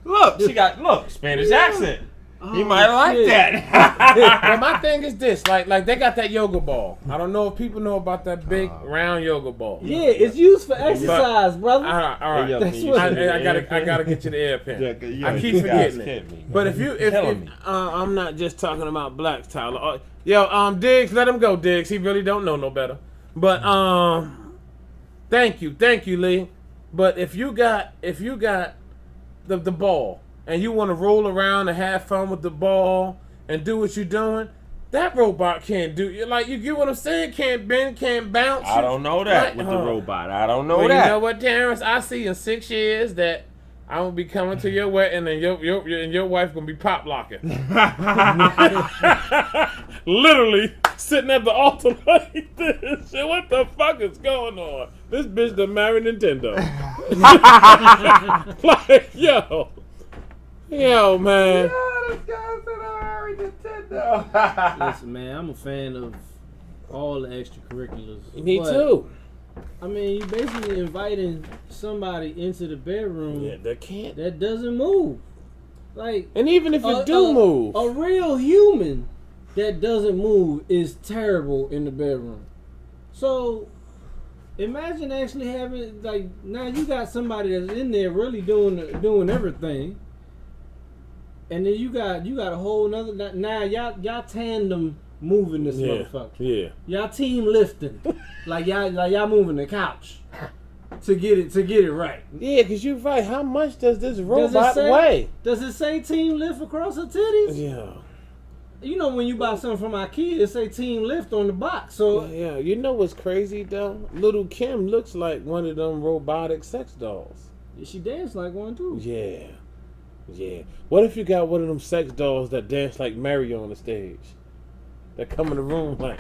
Look, Spanish accent. Oh, He might like shit. that. But my thing is this, like they got that yoga ball. I don't know if people know about that big round yoga ball. Yeah, it's used for exercise, brother. All right. Yo, That's can you what- send me the I air pen? gotta get you the air pen. Yeah, I keep you guys forgetting it. kidding me. But if Killing me. I'm not just talking about blacks, Tyler. Yo, Diggs, let him go, Diggs. He really don't know no better. But thank you, Lee. But if you got the ball and you want to roll around and have fun with the ball and do what you're doing, that robot can't do. Like, you get what I'm saying? Can't bend, can't bounce. I don't know that Like, with the robot. I don't know well, that. You know what, Terrence? I see in 6 years that I'm gonna be coming to your wedding and your wife gonna be pop locking. Literally sitting at the altar like this. Shit, what the fuck is going on? This bitch done married Nintendo. Like, yo, man. Yeah, this guy said I married Nintendo. Listen, man, I'm a fan of all the extracurriculars. Me too. I mean, you basically inviting somebody into the bedroom that doesn't move. Like, and even if you do move, a real human that doesn't move is terrible in the bedroom. So imagine actually having, like, now you got somebody that's in there really doing everything, and then you got a whole nother. Now y'all tandem moving this motherfucker. Yeah. Y'all team lifting, like y'all moving the couch to get it right. Yeah, because you're right. How much does this robot weigh? Does it say team lift across her titties? Yeah. You know when you buy something from IKEA, it say team lift on the box. So yeah, you know what's crazy though? Little Kim looks like one of them robotic sex dolls. She danced like one too. Yeah. What if you got one of them sex dolls that dance like Mario on the stage? That come in the room like.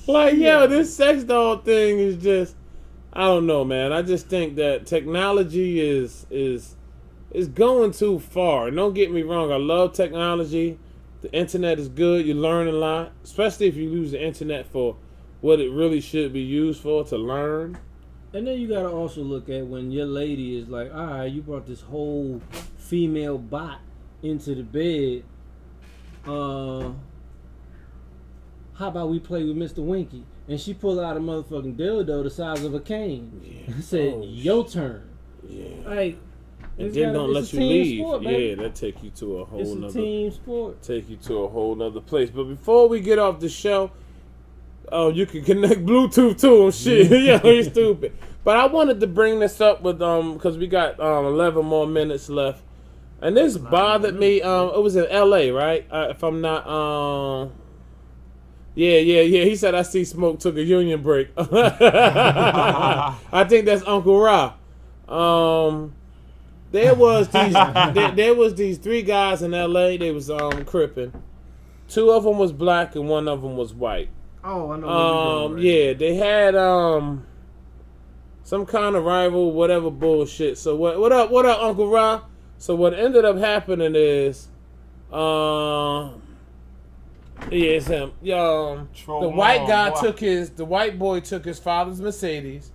Like, yo, this sex doll thing is just, I don't know, man. I just think that technology is going too far. And don't get me wrong, I love technology. The internet is good. You learn a lot, especially if you use the internet for what it really should be used for, to learn. And then you gotta also look at when your lady is like, all right, you brought this whole female bot into the bed. How about we play with Mr. Winky? And she pulled out a motherfucking dildo the size of a cane. Yeah. And said, your turn. Yeah. Like, and then don't let you leave. Sport, yeah, that take you to a whole nother. It's a team sport. Take you to a whole nother place. But before we get off the show, you can connect Bluetooth to them. Shit, you're stupid. But I wanted to bring this up with because we got 11 more minutes left, and this bothered me. It was in L.A., right? If I'm not. Yeah. He said I see smoke took a union break. I think that's Uncle Ra. There was these 3 guys in L.A. They was cripping. 2 of them was black and 1 of them was white. Oh, I know. Yeah, they had some kind of rival, whatever bullshit. So what up, Uncle Ra? So what ended up happening is, it's him. The white boy took his father's Mercedes.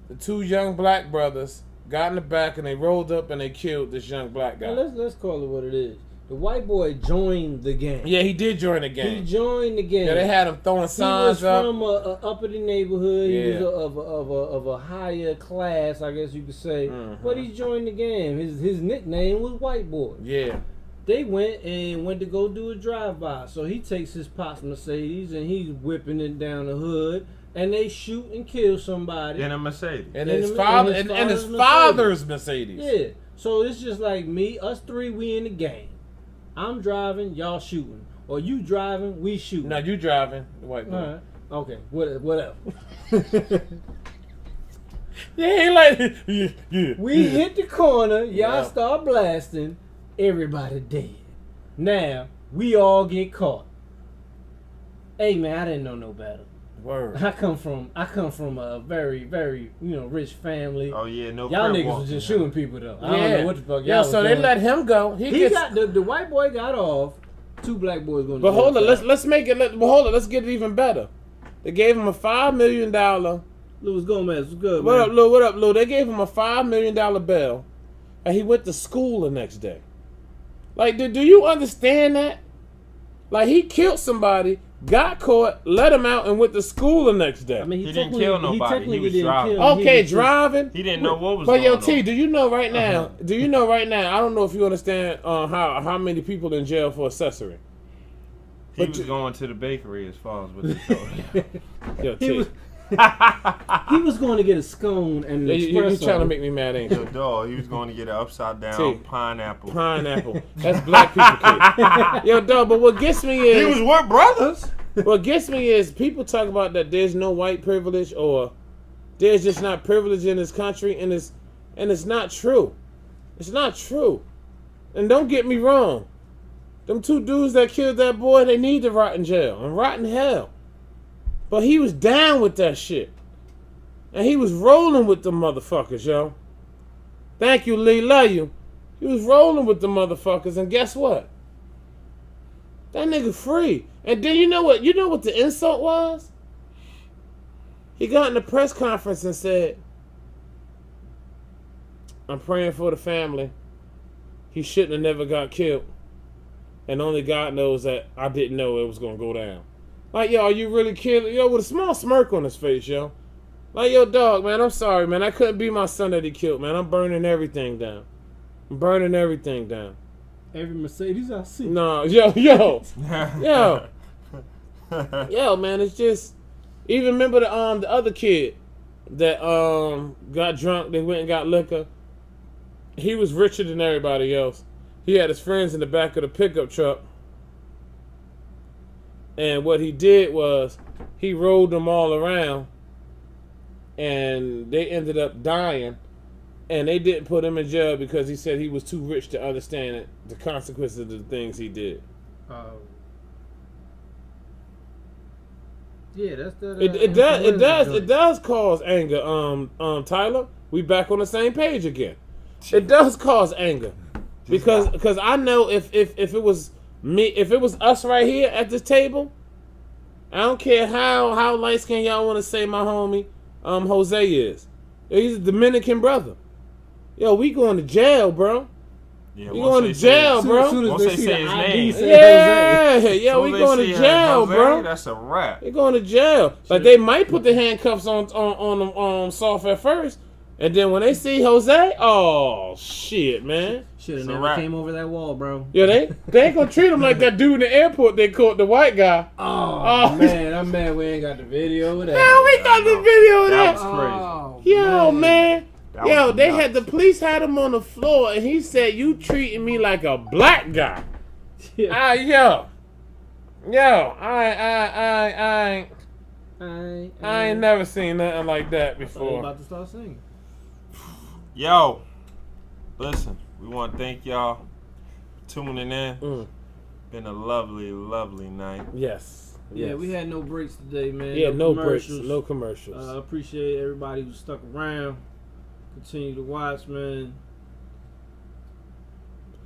The 2 young black brothers got in the back and they rolled up and they killed this young black guy. Now let's call it what it is. The white boy joined the gang. Yeah, he did join the gang. He joined the gang. Yeah, they had him throwing signs up. He was from a uppity neighborhood. Yeah. He was of a higher class, I guess you could say. Mm-hmm. But he joined the gang. His nickname was White Boy. Yeah. They went to go do a drive-by. So he takes his pop's Mercedes and he's whipping it down the hood. And they shoot and kill somebody. In a Mercedes. And his father's Mercedes. Yeah. So it's just like us 3, we in the gang. I'm driving, y'all shooting. Or you driving, we shooting. No, you driving, the white boy. All right. Okay, whatever. We hit the corner, y'all start blasting, everybody dead. Now, we all get caught. Hey man, I didn't know no better. Word. I come from a very, very, rich family. Oh yeah, no. Y'all niggas was just shooting people though. I don't know what the fuck y'all was so doing. they let him go. The white boy got off. 2 black boys going. But hold on, let's make it. Let's get it even better. They gave him a $5 million. Louis Gomez, what's good, man? What up, Lou? They gave him a $5 million bail, and he went to school the next day. Like, do you understand that? Like, he killed somebody, got caught, let him out, and went to school the next day. I mean, he didn't kill nobody. He was driving. Okay, driving. He didn't know what was going on. But yo, T, do you know right now? I don't know if you understand how many people in jail for accessory. He was going to the bakery as far as what they told him. Yo, T. He was going to get a scone and an You espresso. trying to make me mad, ain't Yo, you? dog, he was going to get an upside down See. pineapple. Pineapple. That's black people kid. Yo, dog, but what gets me He was is with brothers. what gets me is people talk about that there's no white privilege or there's just not privilege in this country, and it's not true. It's not true. And don't get me wrong. Them two dudes that killed that boy, they need to rot in jail and rot in hell. But he was down with that shit. And he was rolling with the motherfuckers, yo. Thank you, Lee. Love you. He was rolling with the motherfuckers, and guess what? That nigga free. And then you know what? You know what the insult was? He got in the press conference and said, I'm praying for the family. He shouldn't have never got killed. And only God knows that I didn't know it was going to go down. Like, yo, are you really killing? Yo, with a small smirk on his face, yo. Like, yo, dog, man, I'm sorry, man. I couldn't be my son that he killed, man. I'm burning everything down. I'm burning everything down. Every Mercedes I see. No, yo. Yo, man, it's just... Even remember the other kid that got drunk, they went and got liquor. He was richer than everybody else. He had his friends in the back of the pickup truck. And what he did was he rolled them all around, and they ended up dying. And they didn't put him in jail because he said he was too rich to understand the consequences of the things he did. Yeah, that's that. It does cause anger. Tyler, we back on the same page again. It does cause anger because I know if it was me, if it was us right here at this table, I don't care how light skinned y'all want to say my homie Jose is. He's a Dominican brother. Yo, we going to jail, bro. Yeah, we going to jail, bro. Once they say his name. Yeah, we going to jail, bro. That's a wrap. They going to jail. Like, they might put the handcuffs on soft at first, and then when they see Jose, oh shit, man. Should have never came over that wall, bro. Yeah, they ain't gonna treat him like that dude in the airport they caught the white guy. Oh man, I'm mad we ain't got the video of that. Yeah, we got the video of that. That was crazy. Yo, man. Yo, they nuts. had the police had him on the floor, and he said, "You treating me like a black guy." Yeah. I ain't never seen nothing like that I before. about to start singing. Yo, listen, we want to thank y'all for tuning in. Been a lovely, lovely night. Yes. Yeah, we had no breaks today, man. Yeah, no breaks, commercials. no commercials. I appreciate everybody who stuck around. Continue to watch, man.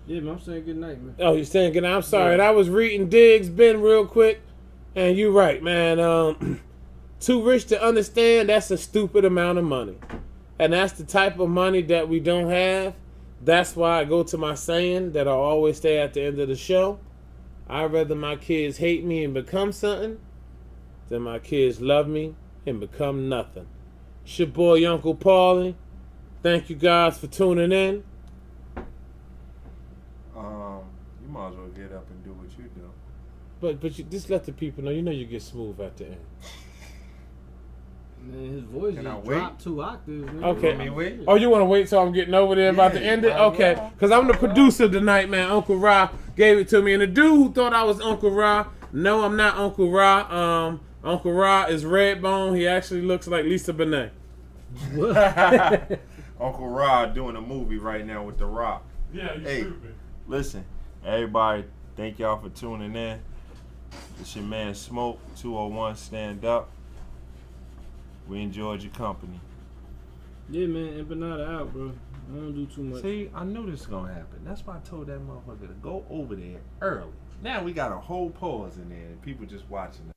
Yeah, man, I'm saying good night, man. Oh, you're saying good night? I'm sorry. I was reading Diggs, Ben, real quick. And you're right, man. Too rich to understand, that's a stupid amount of money. And that's the type of money that we don't have. That's why I go to my saying that I always say at the end of the show. I'd rather my kids hate me and become something than my kids love me and become nothing. It's your boy, Uncle Paulie. Thank you guys for tuning in. You might as well get up and do what you do. But you just let the people know. You know you get smooth at the end. Man, his voice Can I just wait? dropped 2 octaves. Man. Okay. Want me to wait? Oh, you want to wait till I'm getting over there about to end it? Okay. Because I'm the producer tonight, man. Uncle Ra gave it to me. And the dude who thought I was Uncle Ra, no, I'm not Uncle Ra. Uncle Ra is Redbone. He actually looks like Lisa Bonet. Uncle Rod doing a movie right now with The Rock. Yeah, you Hey, stupid. listen, everybody, thank y'all for tuning in. It's your man Smoke, 201 Stand Up. We enjoyed your company. Yeah, man, empanada out, bro. I don't do too much. See, I knew this was going to happen. That's why I told that motherfucker to go over there early. Now we got a whole pause in there and people just watching.